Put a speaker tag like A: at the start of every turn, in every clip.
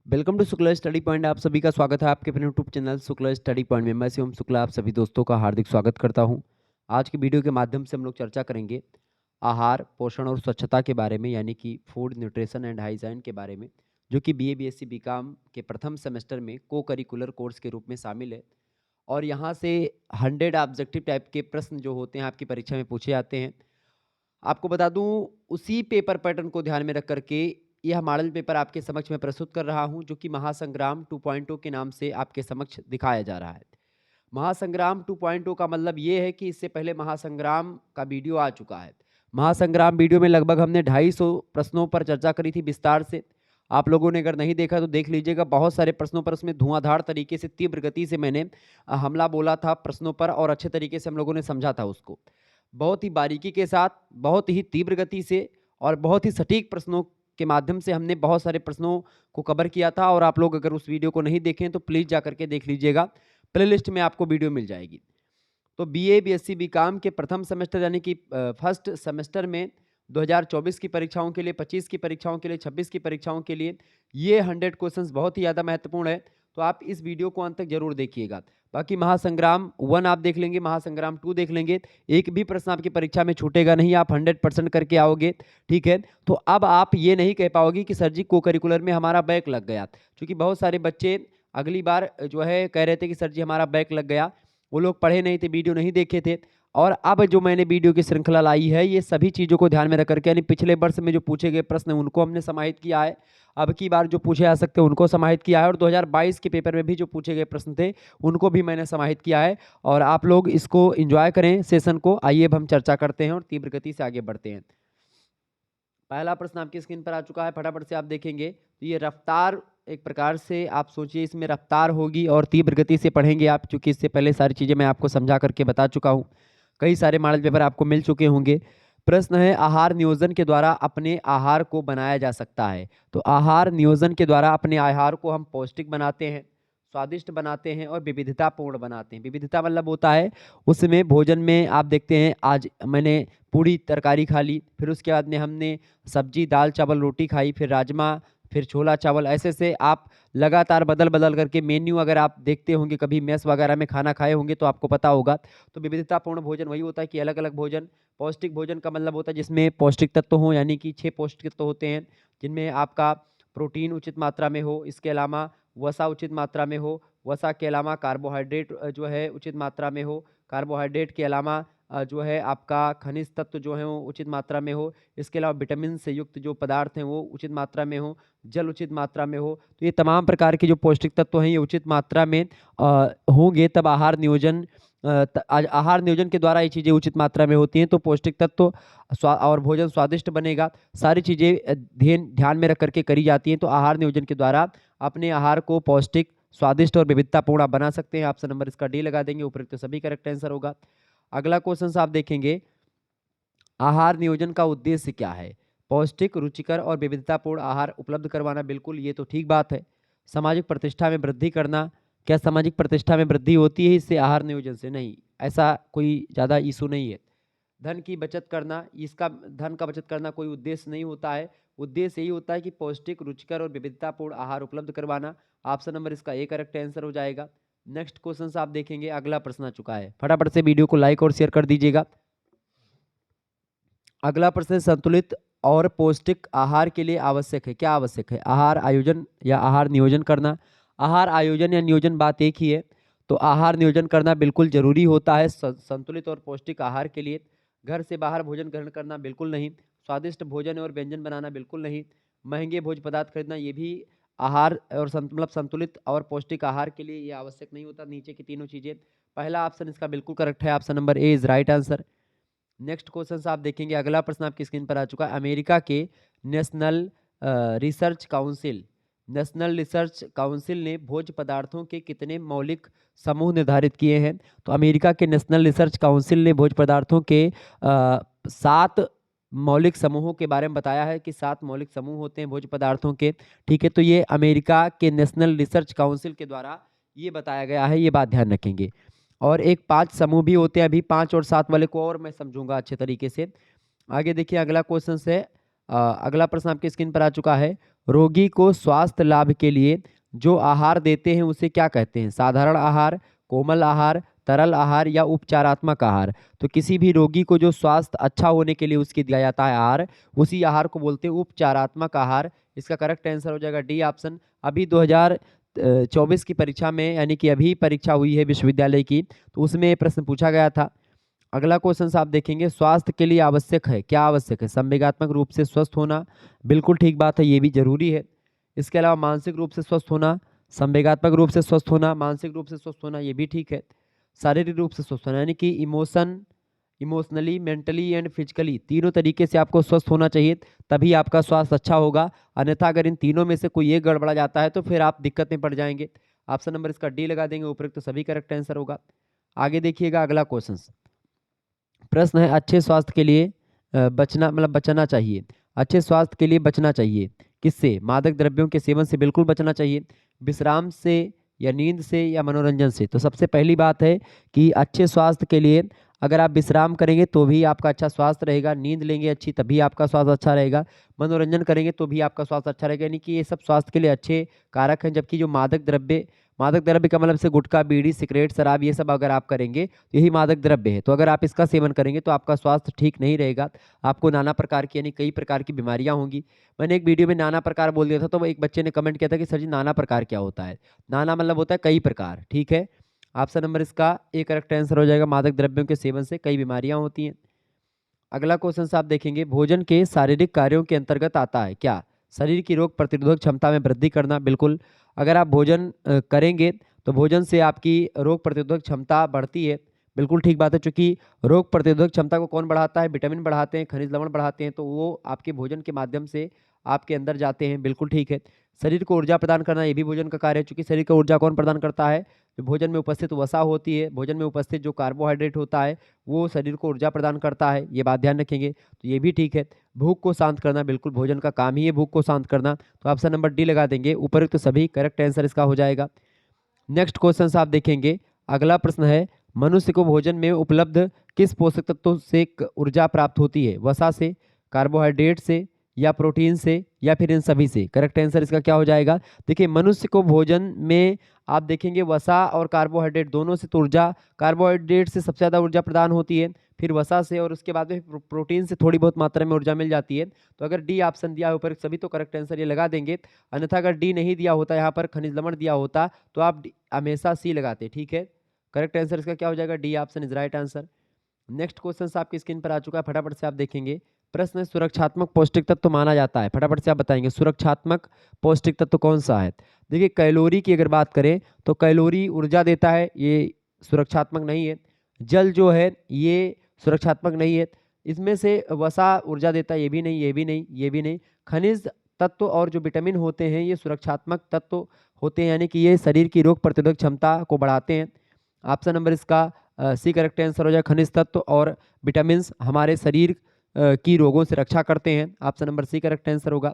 A: Welcome to Shukla study point. आप सभी का स्वागत है आपके अपने YouTube channel Shukla study point में। मैं शिवम शुक्ला आप सभी दोस्तों का हार्दिक स्वागत करता हूं। आज की वीडियो के माध्यम से हम लोग चर्चा करेंगे आहार पोषण और स्वच्छता के बारे में, यानी कि फूड न्यूट्रिशन एंड हाइजीन के बारे में, जो कि बीए बीएससी बीकॉम के प्रथम सेमेस्टर में को करिकुलर कोर्स के रूप में शामिल है। और यहाँ से 100 ऑब्जेक्टिव टाइप के प्रश्न जो होते हैं आपकी परीक्षा में पूछे जाते हैं। आपको बता दूं, उसी पेपर पैटर्न को ध्यान में रख करके यह मॉडल पेपर आपके समक्ष में प्रस्तुत कर रहा हूं, जो कि महासंग्राम 2.0 के नाम से आपके समक्ष दिखाया जा रहा है। महासंग्राम 2.0 का मतलब ये है कि इससे पहले महासंग्राम का वीडियो आ चुका है। महासंग्राम वीडियो में लगभग हमने 250 प्रश्नों पर चर्चा करी थी विस्तार से। आप लोगों ने अगर नहीं देखा तो देख लीजिएगा। बहुत सारे प्रश्नों पर उसमें धुआंधार तरीके से, तीव्र गति से मैंने हमला बोला था प्रश्नों पर, और अच्छे तरीके से हम लोगों ने समझा था उसको। बहुत ही बारीकी के साथ, बहुत ही तीव्र गति से और बहुत ही सटीक प्रश्नों के माध्यम से हमने बहुत सारे प्रश्नों को कवर किया था। और आप लोग अगर उस वीडियो को नहीं देखें तो प्लीज़ जा करके देख लीजिएगा, प्लेलिस्ट में आपको वीडियो मिल जाएगी। तो बीए बीएससी बीकॉम के प्रथम सेमेस्टर यानी कि फर्स्ट सेमेस्टर में 2024 की परीक्षाओं के लिए, 25 की परीक्षाओं के लिए, 26 की परीक्षाओं के लिए ये 100 क्वेश्चंस बहुत ही ज़्यादा महत्वपूर्ण है। तो आप इस वीडियो को अंत तक जरूर देखिएगा। बाकी महासंग्राम 1 आप देख लेंगे, महासंग्राम 2 देख लेंगे, एक भी प्रश्न आपकी परीक्षा में छूटेगा नहीं, आप 100% करके आओगे। ठीक है, तो अब आप ये नहीं कह पाओगे कि सर जी को करिकुलर में हमारा बैक लग गया, क्योंकि बहुत सारे बच्चे अगली बार जो है कह रहे थे कि सर जी हमारा बैक लग गया। वो लोग पढ़े नहीं थे, वीडियो नहीं देखे थे। और अब जो मैंने वीडियो की श्रृंखला लाई है, ये सभी चीज़ों को ध्यान में रख करके, यानी पिछले वर्ष में जो पूछे गए प्रश्न उनको हमने समाहित किया है, अब की बार जो पूछे जा सकते हैं उनको समाहित किया है, और 2022 के पेपर में भी जो पूछे गए प्रश्न थे उनको भी मैंने समाहित किया है। और आप लोग इसको एंजॉय करें सेशन को। आइए अब हम चर्चा करते हैं और तीव्र गति से आगे बढ़ते हैं। पहला प्रश्न आपकी स्क्रीन पर आ चुका है, फटाफट से आप देखेंगे। तो ये रफ्तार, एक प्रकार से आप सोचिए इसमें रफ्तार होगी और तीव्र गति से पढ़ेंगे आप, चूंकि इससे पहले सारी चीज़ें मैं आपको समझा करके बता चुका हूँ। कई सारे मॉडल पेपर आपको मिल चुके होंगे। प्रश्न है, आहार नियोजन के द्वारा अपने आहार को बनाया जा सकता है। तो आहार नियोजन के द्वारा अपने आहार को हम पौष्टिक बनाते हैं, स्वादिष्ट बनाते हैं और विविधतापूर्ण बनाते हैं। विविधता मतलब होता है उसमें भोजन में आप देखते हैं, आज मैंने पूरी तरकारी खा ली, फिर उसके बाद में हमने सब्जी दाल चावल रोटी खाई, फिर राजमा, फिर छोला चावल, ऐसे से आप लगातार बदल बदल करके मेन्यू, अगर आप देखते होंगे कभी मेस वगैरह में खाना खाए होंगे तो आपको पता होगा। तो विविधतापूर्ण भोजन वही होता है कि अलग अलग भोजन। पौष्टिक भोजन का मतलब होता है जिसमें पौष्टिक तत्व हो, यानी कि 6 पौष्टिक तत्व होते हैं, जिनमें आपका प्रोटीन उचित मात्रा में हो, इसके अलावा वसा उचित मात्रा में हो, वसा के अलावा कार्बोहाइड्रेट जो है उचित मात्रा में हो, कार्बोहाइड्रेट के अलावा जो है आपका खनिज तत्व जो है वो उचित मात्रा में हो, इसके अलावा विटामिन से युक्त जो पदार्थ हैं वो उचित मात्रा में हो, जल उचित मात्रा में हो। तो ये तमाम प्रकार के जो पौष्टिक तत्व हैं ये उचित मात्रा में होंगे, तब आहार नियोजन आहार नियोजन के द्वारा ये चीज़ें उचित मात्रा में होती हैं। तो पौष्टिक तत्व और भोजन स्वादिष्ट बनेगा, सारी चीज़ें ध्यान में रख करके करी जाती हैं। तो आहार नियोजन के द्वारा अपने आहार को पौष्टिक, स्वादिष्ट और विविधतापूर्ण आप बना सकते हैं। ऑप्शन नंबर इसका डी लगा देंगे, उपयुक्त तो सभी करेक्ट आंसर होगा। अगला क्वेश्चन आप देखेंगे, आहार नियोजन का उद्देश्य क्या है? पौष्टिक, रुचिकर और विविधतापूर्ण आहार उपलब्ध करवाना। बिल्कुल, ये तो ठीक बात है। सामाजिक प्रतिष्ठा में वृद्धि करना। क्या सामाजिक प्रतिष्ठा में वृद्धि होती है इससे आहार नियोजन से? नहीं, ऐसा कोई ज़्यादा इशू नहीं है। धन की बचत करना, इसका धन का बचत करना कोई उद्देश्य नहीं होता है। उद्देश्य यही होता है कि पौष्टिक, रुचिकर और विविधतापूर्ण आहार उपलब्ध करवाना। ऑप्शन नंबर इसका ए करेक्ट आंसर हो जाएगा। नेक्स्ट क्वेश्चन आप देखेंगे, अगला प्रश्न आ चुका है, फटाफट से वीडियो को लाइक और शेयर कर दीजिएगा। अगला प्रश्न, संतुलित और पौष्टिक आहार के लिए आवश्यक है। क्या आवश्यक है? आहार आयोजन या आहार नियोजन करना। आहार आयोजन या नियोजन बात एक ही है। तो आहार नियोजन करना बिल्कुल जरूरी होता है संतुलित और पौष्टिक आहार के लिए। घर से बाहर भोजन ग्रहण करना बिल्कुल नहीं। स्वादिष्ट भोजन और व्यंजन बनाना बिल्कुल नहीं। महंगे भोज्य पदार्थ खरीदना, ये भी आहार और मतलब संतुलित और पौष्टिक आहार के लिए ये आवश्यक नहीं होता। नीचे की तीनों चीज़ें, पहला ऑप्शन इसका बिल्कुल करेक्ट है, option number A is right answer. Next question आप देखेंगे, अगला प्रश्न आपकी स्क्रीन पर आ चुका है। अमेरिका के national research council national research council ने भोज्य पदार्थों के कितने मौलिक समूह निर्धारित किए हैं? तो अमेरिका के नेशनल रिसर्च काउंसिल ने भोज्य पदार्थों के 7 मौलिक समूहों के बारे में बताया है कि 7 मौलिक समूह होते हैं भोज्य पदार्थों के। ठीक है, तो ये अमेरिका के नेशनल रिसर्च काउंसिल के द्वारा ये बताया गया है, ये बात ध्यान रखेंगे। और एक 5 समूह भी होते हैं, अभी 5 और 7 वाले को और मैं समझूंगा अच्छे तरीके से। आगे देखिए, अगला क्वेश्चन है, अगला प्रश्न आपकी स्क्रीन पर आ चुका है। रोगी को स्वास्थ्य लाभ के लिए जो आहार देते हैं उसे क्या कहते हैं? साधारण आहार, कोमल आहार, तरल आहार या उपचारात्मक आहार। तो किसी भी रोगी को जो स्वास्थ्य अच्छा होने के लिए उसकी दिया जाता है आहार, उसी आहार को बोलते हैं उपचारात्मक आहार। इसका करेक्ट आंसर हो जाएगा डी ऑप्शन। अभी 2024 की परीक्षा में, यानी कि अभी परीक्षा हुई है विश्वविद्यालय की, तो उसमें ये प्रश्न पूछा गया था। अगला क्वेश्चन आप देखेंगे, स्वास्थ्य के लिए आवश्यक है, क्या आवश्यक है? संवेगात्मक रूप से स्वस्थ होना, बिल्कुल ठीक बात है, ये भी जरूरी है। इसके अलावा मानसिक रूप से स्वस्थ होना, संवेगात्मक रूप से स्वस्थ होना, मानसिक रूप से स्वस्थ होना, ये भी ठीक है। शारीरिक रूप से स्वस्थ होना, यानी कि इमोशनली, मेंटली एंड फिजिकली, तीनों तरीके से आपको स्वस्थ होना चाहिए, तभी आपका स्वास्थ्य अच्छा होगा। अन्यथा अगर इन तीनों में से कोई एक गड़बड़ा जाता है तो फिर आप दिक्कत में पड़ जाएंगे। ऑप्शन नंबर इसका डी लगा देंगे, उपयुक्त तो सभी करेक्ट आंसर होगा। आगे देखिएगा अगला क्वेश्चन। प्रश्न है, अच्छे स्वास्थ्य के लिए बचना चाहिए। अच्छे स्वास्थ्य के लिए बचना चाहिए किससे? मादक द्रव्यों के सेवन से बिल्कुल बचना चाहिए, विश्राम से या नींद से या मनोरंजन से। तो सबसे पहली बात है कि अच्छे स्वास्थ्य के लिए अगर आप विश्राम करेंगे तो भी आपका अच्छा स्वास्थ्य रहेगा, नींद लेंगे अच्छी तभी आपका स्वास्थ्य अच्छा रहेगा, मनोरंजन करेंगे तो भी आपका स्वास्थ्य अच्छा रहेगा, यानी कि ये सब स्वास्थ्य के लिए अच्छे कारक हैं। जबकि जो मादक द्रव्य का मतलब से गुटखा, बीड़ी, सिगरेट, शराब, ये सब अगर आप करेंगे तो यही मादक द्रव्य है। तो अगर आप इसका सेवन करेंगे तो आपका स्वास्थ्य ठीक नहीं रहेगा, आपको नाना प्रकार की, यानी कई प्रकार की बीमारियां होंगी। मैंने एक वीडियो में नाना प्रकार बोल दिया था, तो एक बच्चे ने कमेंट किया था कि सर जी नाना प्रकार क्या होता है? नाना मतलब होता है कई प्रकार, ठीक है। ऑप्शन नंबर इसका ए करेक्ट आंसर हो जाएगा, मादक द्रव्यों के सेवन से कई बीमारियां होती हैं। अगला क्वेश्चन आप देखेंगे, भोजन के शारीरिक कार्यों के अंतर्गत आता है क्या? शरीर की रोग प्रतिरोधक क्षमता में वृद्धि करना, बिल्कुल। अगर आप भोजन करेंगे तो भोजन से आपकी रोग प्रतिरोधक क्षमता बढ़ती है, बिल्कुल ठीक बात है। चूंकि रोग प्रतिरोधक क्षमता को कौन बढ़ाता है? विटामिन बढ़ाते हैं, खनिज लवण बढ़ाते हैं, तो वो आपके भोजन के माध्यम से आपके अंदर जाते हैं, बिल्कुल ठीक है। शरीर को ऊर्जा प्रदान करना, ये भी भोजन का कार्य है। चूंकि शरीर को ऊर्जा कौन प्रदान करता है? जो भोजन में उपस्थित वसा होती है, भोजन में उपस्थित जो कार्बोहाइड्रेट होता है वो शरीर को ऊर्जा प्रदान करता है, ये बात ध्यान रखेंगे, तो ये भी ठीक है। भूख को शांत करना, बिल्कुल भोजन का काम ही है भूख को शांत करना, तो ऑप्शन नंबर डी लगा देंगे, उपयुक्त तो सभी करेक्ट आंसर इसका हो जाएगा। नेक्स्ट क्वेश्चन आप देखेंगे, अगला प्रश्न है, मनुष्य को भोजन में उपलब्ध किस पोषक तत्व से ऊर्जा प्राप्त होती है? वसा से, कार्बोहाइड्रेट से या प्रोटीन से या फिर इन सभी से? करेक्ट आंसर इसका क्या हो जाएगा? देखिए, मनुष्य को भोजन में आप देखेंगे वसा और कार्बोहाइड्रेट दोनों से तो ऊर्जा, कार्बोहाइड्रेट से सबसे ज़्यादा ऊर्जा प्रदान होती है, फिर वसा से, और उसके बाद में प्रोटीन से थोड़ी बहुत मात्रा में ऊर्जा मिल जाती है। तो अगर डी ऑप्शन दिया है ऊपर सभी, तो करेक्ट आंसर ये लगा देंगे। अन्यथा अगर डी नहीं दिया होता, यहाँ पर खनिज लवण दिया होता, तो आप हमेशा सी लगाते, ठीक है। करेक्ट आंसर इसका क्या हो जाएगा? D option is right answer. Next question आपकी स्क्रीन पर आ चुका है, फटाफट से आप देखेंगे। प्रश्न, सुरक्षात्मक पौष्टिक तत्व माना जाता है, फटाफट से आप बताएंगे सुरक्षात्मक पौष्टिक तत्व कौन सा है? देखिए, कैलोरी की अगर बात करें तो कैलोरी ऊर्जा देता है, ये सुरक्षात्मक नहीं है। जल जो है ये सुरक्षात्मक नहीं है। इसमें से वसा ऊर्जा देता है, ये भी नहीं, ये भी नहीं, ये भी नहीं। खनिज तत्व और जो विटामिन होते हैं ये सुरक्षात्मक तत्व होते हैं, यानी कि ये शरीर की रोग प्रतिरोधक क्षमता को बढ़ाते हैं। ऑप्शन नंबर इसका सी करेक्ट आंसर हो जाए, खनिज तत्व और विटामिन हमारे शरीर की रोगों से रक्षा करते हैं, option number C correct answer होगा।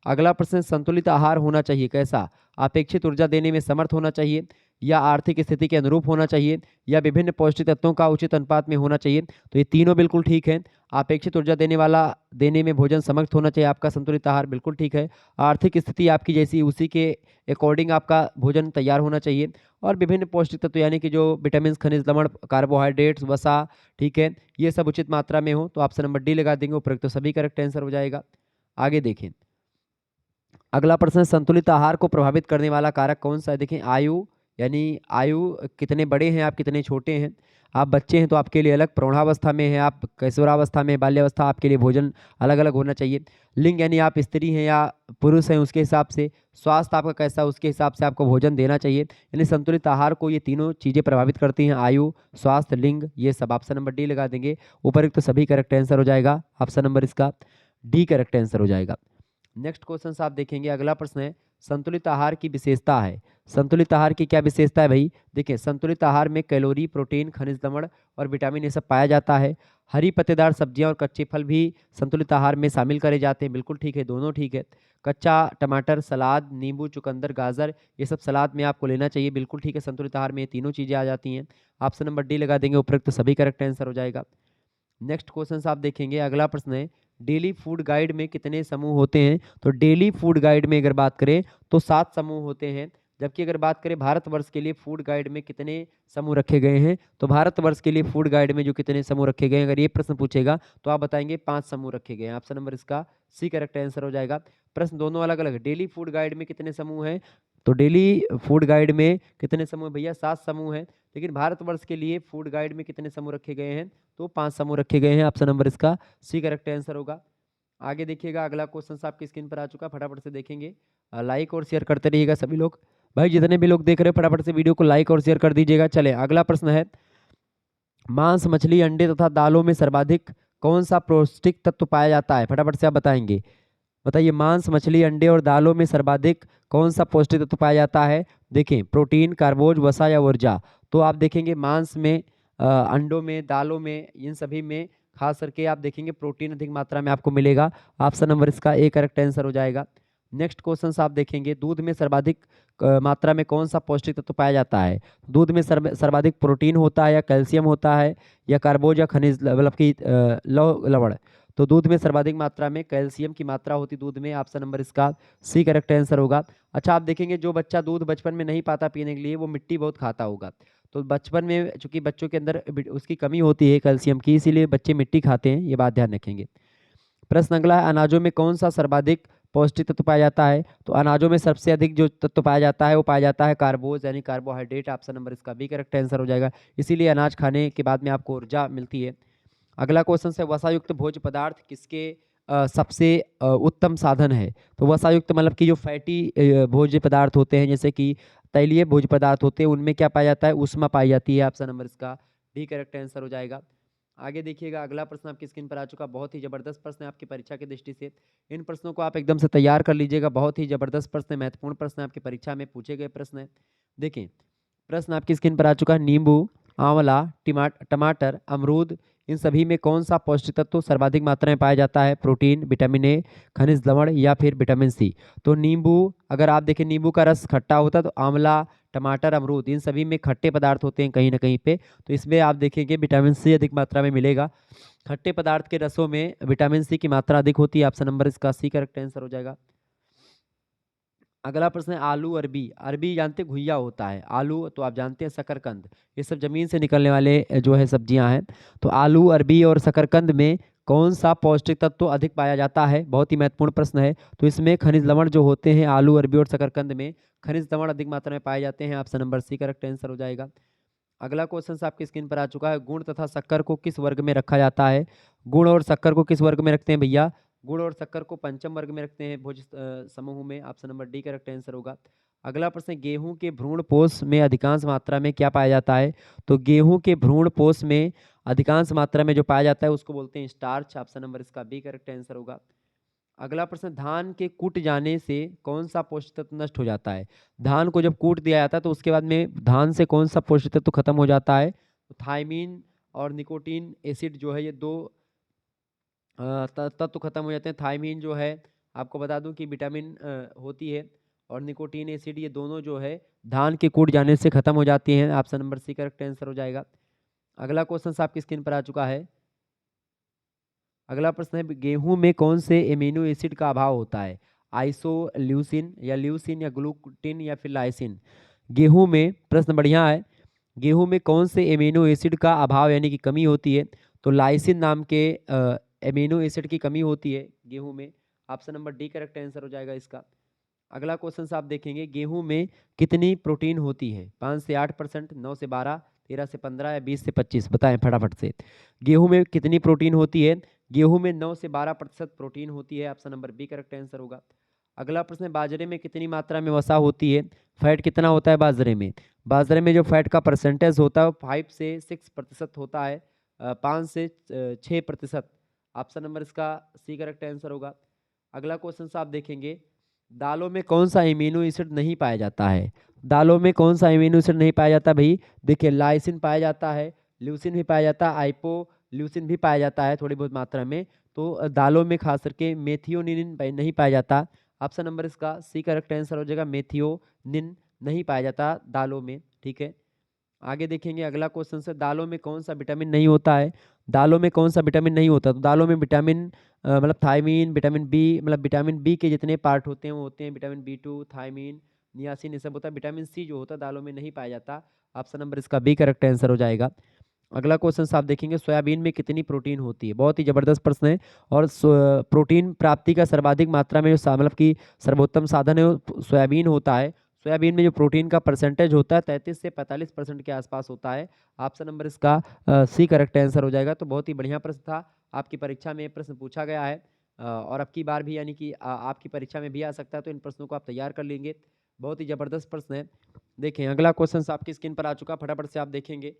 A: अगला प्रश्न, संतुलित आहार होना चाहिए कैसा? अपेक्षित ऊर्जा देने में समर्थ होना चाहिए, या आर्थिक स्थिति के अनुरूप होना चाहिए, या विभिन्न पौष्टिक तत्वों का उचित अनुपात में होना चाहिए? तो ये तीनों बिल्कुल ठीक है। अपेक्षित ऊर्जा देने में भोजन समर्थ होना चाहिए, आपका संतुलित आहार बिल्कुल ठीक है। आर्थिक स्थिति आपकी जैसी उसी के अकॉर्डिंग आपका भोजन तैयार होना चाहिए। और विभिन्न पौष्टिक तत्व यानी कि जो विटामिन, खनिज लवण, कार्बोहाइड्रेट्स, वसा, ठीक है, ये सब उचित मात्रा में हो, तो ऑप्शन नंबर डी लगा देंगे, उपयुक्त तो सभी करेक्ट आंसर हो जाएगा। आगे देखें, अगला प्रश्न, संतुलित आहार को प्रभावित करने वाला कारक कौन सा है? देखें, आयु, यानी आयु कितने बड़े हैं आप, कितने छोटे हैं। आप बच्चे हैं तो आपके लिए अलग, प्रौढ़ावस्था में हैं आप, किशोरावस्था में, बाल्यावस्था, आपके लिए भोजन अलग अलग होना चाहिए। लिंग, यानी आप स्त्री हैं या पुरुष हैं उसके हिसाब से, स्वास्थ्य आपका कैसा उसके हिसाब से आपको भोजन देना चाहिए। यानी संतुलित आहार को ये तीनों चीज़ें प्रभावित करती हैं, आयु, स्वास्थ्य, लिंग, ये सब। ऑप्शन नंबर डी लगा देंगे, उपयुक्त तो सभी करेक्ट आंसर हो जाएगा, ऑप्शन नंबर इसका डी करेक्ट आंसर हो जाएगा। नेक्स्ट क्वेश्चन आप देखेंगे, अगला प्रश्न है, संतुलित आहार की विशेषता है। संतुलित आहार की क्या विशेषता है भाई? देखिए, संतुलित आहार में कैलोरी, प्रोटीन, खनिज लवण और विटामिन ये सब पाया जाता है। हरी पत्तेदार सब्जियां और कच्चे फल भी संतुलित आहार में शामिल करे जाते हैं, बिल्कुल ठीक है, दोनों ठीक है। कच्चा टमाटर, सलाद, नींबू, चुकंदर, गाजर, ये सब सलाद में आपको लेना चाहिए, बिल्कुल ठीक है। संतुलित आहार में ये तीनों चीज़ें आ जाती हैं, ऑप्शन नंबर डी लगा देंगे, उपयुक्त सभी करेक्ट आंसर हो जाएगा। नेक्स्ट क्वेश्चन आप देखेंगे, अगला प्रश्न है, डेली फूड गाइड में कितने समूह होते हैं? तो डेली फूड गाइड में अगर बात करें तो 7 समूह होते हैं। जबकि अगर बात करें भारतवर्ष के लिए फूड गाइड में कितने समूह रखे गए हैं, तो भारतवर्ष के लिए फूड गाइड में जो कितने समूह रखे गए हैं, अगर ये प्रश्न पूछेगा तो आप बताएंगे 5 समूह रखे गए हैं। ऑप्शन नंबर इसका सी करेक्ट आंसर हो जाएगा। प्रश्न दोनों अलग अलग। डेली फूड गाइड में कितने समूह हैं? तो डेली फूड गाइड में कितने समूह भैया? 7 समूह हैं। लेकिन भारतवर्ष के लिए फूड गाइड में कितने समूह रखे गए हैं? तो 5 समूह रखे गए हैं। ऑप्शन नंबर इसका सी करेक्ट आंसर होगा। आगे देखिएगा, अगला क्वेश्चन आपकी स्क्रीन पर आ चुका, फटाफट से देखेंगे। लाइक और शेयर करते रहिएगा सभी लोग। भाई जितने भी लोग देख रहे हैं फटाफट से वीडियो को लाइक और शेयर कर दीजिएगा। चले अगला प्रश्न है, मांस, मछली, अंडे तथा दालों में सर्वाधिक कौन सा पौष्टिक तत्व पाया जाता है? फटाफट से आप बताएंगे। बताइए, मांस, मछली, अंडे और दालों में सर्वाधिक कौन सा पौष्टिक तत्व पाया जाता है? देखें, प्रोटीन, कार्बोज, वसा या ऊर्जा। तो आप देखेंगे मांस में, अंडों में, दालों में, इन सभी में खास करके आप देखेंगे प्रोटीन अधिक मात्रा में आपको मिलेगा। ऑप्शन नंबर इसका ए करेक्ट आंसर हो जाएगा। नेक्स्ट क्वेश्चन आप देखेंगे, दूध में सर्वाधिक मात्रा में कौन सा पौष्टिक तत्व पाया जाता है? दूध में सर्वाधिक प्रोटीन होता है या कैल्शियम होता है या कार्बोज या खनिज मतलब कि लवण? तो दूध में सर्वाधिक मात्रा में कैल्शियम की मात्रा होती दूध में। ऑप्शन नंबर इसका सी करेक्ट आंसर होगा। अच्छा, आप देखेंगे जो बच्चा दूध बचपन में नहीं पाता पीने के लिए, वो मिट्टी बहुत खाता होगा। तो बचपन में चूंकि बच्चों के अंदर उसकी कमी होती है कैल्शियम की, इसीलिए बच्चे मिट्टी खाते हैं, ये बात ध्यान रखेंगे। प्रश्न अगला है, अनाजों में कौन सा सर्वाधिक पौष्टिक तत्व पाया जाता है? तो अनाजों में सबसे अधिक जो तत्व पाया जाता है वो पाया जाता है कार्बोज यानी कार्बोहाइड्रेट। ऑप्शन नंबर इसका बी करेक्ट आंसर हो जाएगा। इसीलिए अनाज खाने के बाद में आपको ऊर्जा मिलती है। अगला क्वेश्चन है, वसायुक्त भोज्य पदार्थ किसके सबसे उत्तम साधन है? तो वसायुक्त मतलब कि जो फैटी भोज्य पदार्थ होते हैं, जैसे कि तैलीय भोज्य पदार्थ होते हैं, उनमें क्या पाया जाता है? ऊष्मा पाई जाती है। ऑप्शन नंबर इसका डी करेक्ट आंसर हो जाएगा। आगे देखिएगा, अगला प्रश्न आपकी स्क्रीन पर आ चुका, बहुत ही जबरदस्त प्रश्न है आपकी परीक्षा की दृष्टि से। इन प्रश्नों को आप एकदम से तैयार कर लीजिएगा, बहुत ही जबरदस्त प्रश्न है, महत्वपूर्ण प्रश्न है, आपकी परीक्षा में पूछे गए प्रश्न है। देखें, प्रश्न आपकी स्क्रीन पर आ चुका है, नींबू, आंवला, टमाटर, अमरूद, इन सभी में कौन सा पौष्टिक तत्व सर्वाधिक मात्रा में पाया जाता है? प्रोटीन, विटामिन ए, खनिज लवण या फिर विटामिन सी। तो नींबू, अगर आप देखें नींबू का रस खट्टा होता है, तो आंवला, टमाटर, अमरूद, इन सभी में खट्टे पदार्थ होते हैं कहीं ना कहीं पे, तो इसमें आप देखेंगे विटामिन सी अधिक मात्रा में मिलेगा। खट्टे पदार्थ के रसों में विटामिन सी की मात्रा अधिक होती है। ऑप्शन नंबर इसका सी करेक्ट आंसर हो जाएगा। अगला प्रश्न है, आलू, अरबी। अरबी जानते घुइया होता है, आलू तो आप जानते हैं शकरकंद, ये सब जमीन से निकलने वाले जो है सब्जियां हैं। तो आलू, अरबी और शकरकंद में कौन सा पौष्टिक तत्व तो अधिक पाया जाता है? बहुत ही महत्वपूर्ण प्रश्न है। तो इसमें खनिज लवण जो होते हैं आलू, अरबी और शकरकंद में, खनिज लवण अधिक मात्रा में पाए जाते हैं। Option number C correct answer हो जाएगा। अगला क्वेश्चन आपकी स्क्रीन पर आ चुका है, गुण तथा शक्कर को किस वर्ग में रखा जाता है? गुण और शक्कर को किस वर्ग में रखते हैं भैया? गुण और शक्कर को पंचम वर्ग में रखते हैं भोज समूह में। Option number D correct answer होगा। अगला प्रश्न, गेहूं के भ्रूण पोष में अधिकांश मात्रा में क्या पाया जाता है? तो गेहूं के भ्रूण पोष में अधिकांश मात्रा में जो पाया जाता है उसको बोलते हैं स्टार्च। ऑप्शन नंबर इसका बी करेक्ट आंसर होगा। अगला प्रश्न, धान के कूट जाने से कौन सा पोषक तत्व नष्ट हो जाता है? धान को जब कूट दिया जाता है तो उसके बाद में धान से कौन सा पोषक तत्व खत्म हो जाता है? तो थायमीन और निकोटीन एसिड जो है, ये दो तत्व खत्म हो जाते हैं। थायमीन जो है आपको बता दूं कि विटामिन होती है, और निकोटीन एसिड, ये दोनों जो है धान के कूट जाने से खत्म हो जाती हैं। Option number C correct answer हो जाएगा। अगला क्वेश्चन आपकी स्क्रीन पर आ चुका है। अगला प्रश्न है, गेहूं में कौन से एमिनो एसिड का अभाव होता है? आइसोल्यूसिन या ल्यूसिन या ग्लूटिन या फिर लाइसिन? गेहूं में, प्रश्न बढ़िया है, गेहूं में कौन से एमिनो एसिड का अभाव यानी कि कमी होती है? तो लाइसिन नाम के एमिनो एसिड की कमी होती है गेहूं में। Option number D correct answer हो जाएगा इसका। अगला क्वेश्चन आप देखेंगे, गेहूं में कितनी प्रोटीन होती है? 5 से 8%, 9 से 12, 13 से 15 या 20 से 25? बताएं फटाफट से। गेहूं में कितनी प्रोटीन होती है? गेहूं में 9 से 12% प्रोटीन होती है। Option number B correct answer होगा। अगला प्रश्न है, बाजरे में कितनी मात्रा में वसा होती है? फैट कितना होता है बाजरे में? बाजरे में जो फैट का परसेंटेज होता है वो 5 से 6% होता है, 5 से 6%। ऑप्शन नंबर इसका सी करेक्ट आंसर होगा। अगला क्वेश्चन आप देखेंगे, दालों में कौन सा इम्यूनो एसिड नहीं पाया जाता है? दालों में कौन सा इम्यूनो एसिड नहीं पाया जाता भाई? देखिए, लाइसिन पाया जाता है, ल्यूसिन भी पाया जाता है, आइपो ल्यूसिन भी पाया जाता है थोड़ी बहुत मात्रा में। तो दालों में खास करके मेथियोनिन नहीं पाया जाता। ऑप्शन नंबर इसका सी करेक्ट आंसर हो जाएगा, मेथियोनिन नहीं पाया जाता दालों में। ठीक है, आगे देखेंगे, अगला क्वेश्चन से, दालों में कौन सा विटामिन नहीं होता है? दालों में कौन सा विटामिन नहीं होता? तो दालों में विटामिन मतलब थायमीन, विटामिन बी, मतलब विटामिन बी के जितने पार्ट होते हैं वो होते हैं विटामिन B2, थायमीन, नियासिन, ये सब होता है। विटामिन सी जो होता है दालों में नहीं पाया जाता। ऑप्शन नंबर इसका बी करेक्ट आंसर हो जाएगा। अगला क्वेश्चन आप देखेंगे, सोयाबीन में कितनी प्रोटीन होती है? बहुत ही जबरदस्त प्रश्न है। और प्रोटीन प्राप्ति का सर्वाधिक मात्रा में जो मतलब कि सर्वोत्तम साधन है वो सोयाबीन होता है। सोयाबीन में जो प्रोटीन का परसेंटेज होता है 33 से 45% के आसपास होता है। ऑप्शन नंबर इसका सी करेक्ट आंसर हो जाएगा। तो बहुत ही बढ़िया प्रश्न था, आपकी परीक्षा में प्रश्न पूछा गया है और अब की बार भी यानी कि आपकी परीक्षा में भी आ सकता है, तो इन प्रश्नों को आप तैयार कर लेंगे। बहुत ही जबरदस्त प्रश्न है। देखें अगला क्वेश्चन आपकी स्क्रीन पर आ चुका, फटाफट से आप देखेंगे।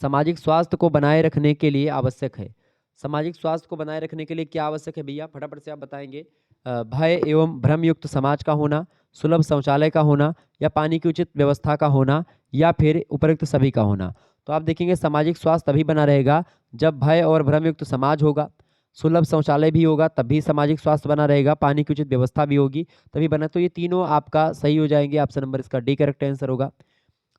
A: सामाजिक स्वास्थ्य को बनाए रखने के लिए आवश्यक है। सामाजिक स्वास्थ्य को बनाए रखने के लिए क्या आवश्यक है भैया? फटाफट से आप बताएंगे। भय एवं भ्रमयुक्त समाज का होना, सुलभ शौचालय का होना, या पानी की उचित व्यवस्था का होना, या फिर उपरोक्त सभी का होना। तो आप देखेंगे सामाजिक स्वास्थ्य तभी बना रहेगा जब भय और भ्रमयुक्त समाज होगा, सुलभ शौचालय भी होगा तब भी सामाजिक स्वास्थ्य बना रहेगा, पानी की उचित व्यवस्था भी होगी तभी बना। तो ये तीनों आपका सही हो जाएंगे। ऑप्शन नंबर इसका डी करेक्ट आंसर होगा।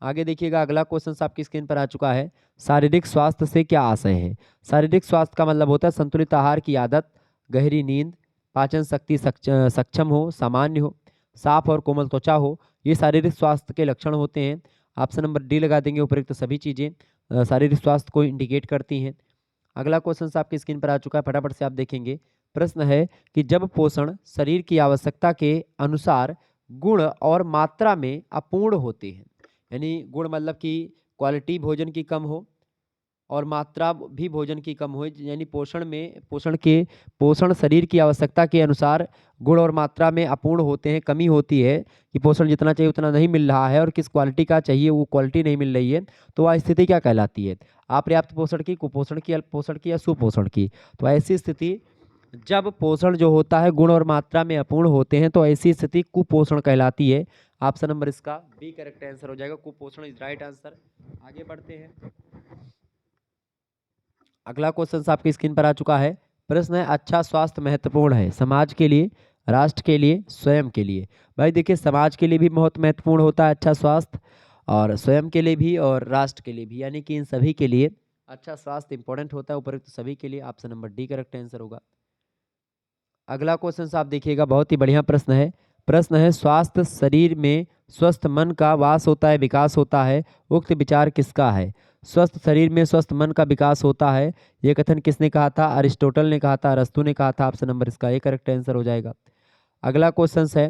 A: आगे देखिएगा, अगला क्वेश्चन आपकी स्क्रीन पर आ चुका है। शारीरिक स्वास्थ्य से क्या आशय है? शारीरिक स्वास्थ्य का मतलब होता है संतुलित आहार की आदत, गहरी नींद, पाचन शक्ति सक्षम हो, सामान्य हो, साफ और कोमल त्वचा हो, ये शारीरिक स्वास्थ्य के लक्षण होते हैं। ऑप्शन नंबर डी लगा देंगे। उपयुक्त सभी चीज़ें शारीरिक स्वास्थ्य को इंडिकेट करती हैं। अगला क्वेश्चन आपकी स्क्रीन पर आ चुका है, फटाफट से आप देखेंगे। प्रश्न है कि जब पोषण शरीर की आवश्यकता के अनुसार गुण और मात्रा में अपूर्ण होते हैं, यानी गुण मतलब कि क्वालिटी भोजन की कम हो और मात्रा भी भोजन की कम हो, यानी पोषण शरीर की आवश्यकता के अनुसार गुण और मात्रा में अपूर्ण होते हैं, कमी होती है कि पोषण जितना चाहिए उतना नहीं मिल रहा है और किस क्वालिटी का चाहिए वो क्वालिटी नहीं मिल रही है, तो वह स्थिति क्या कहलाती है? अपर्याप्त पोषण की, कुपोषण की, अल्प पोषण की, या सुपोषण की? तो ऐसी स्थिति जब पोषण जो होता है गुण और मात्रा में अपूर्ण होते हैं तो ऐसी स्थिति कुपोषण कहलाती है। ऑप्शन नंबर इसका बी करेक्ट आंसर हो जाएगा। कुपोषण इज राइट आंसर। आगे बढ़ते हैं। अगला क्वेश्चन आपकी स्क्रीन पर आ चुका है। प्रश्न है, अच्छा स्वास्थ्य महत्वपूर्ण है समाज के लिए, राष्ट्र के लिए, स्वयं के लिए? भाई देखिए, समाज के लिए भी बहुत महत्वपूर्ण होता है अच्छा स्वास्थ्य, और स्वयं के लिए भी और राष्ट्र के लिए भी, यानी कि इन सभी के लिए अच्छा स्वास्थ्य इंपॉर्टेंट होता है, उपयुक्त सभी के लिए। Option number D correct answer होगा। अगला क्वेश्चन आप देखिएगा, बहुत ही बढ़िया प्रश्न है। प्रश्न है, स्वास्थ्य शरीर में स्वस्थ मन का वास होता है, विकास होता है, उक्त विचार किसका है? स्वस्थ शरीर में स्वस्थ मन का विकास होता है, ये कथन किसने कहा था? अरिस्टोटल ने कहा था, अरस्तु ने कहा था। ऑप्शन नंबर इसका ए करेक्ट आंसर हो जाएगा। अगला क्वेश्चन है,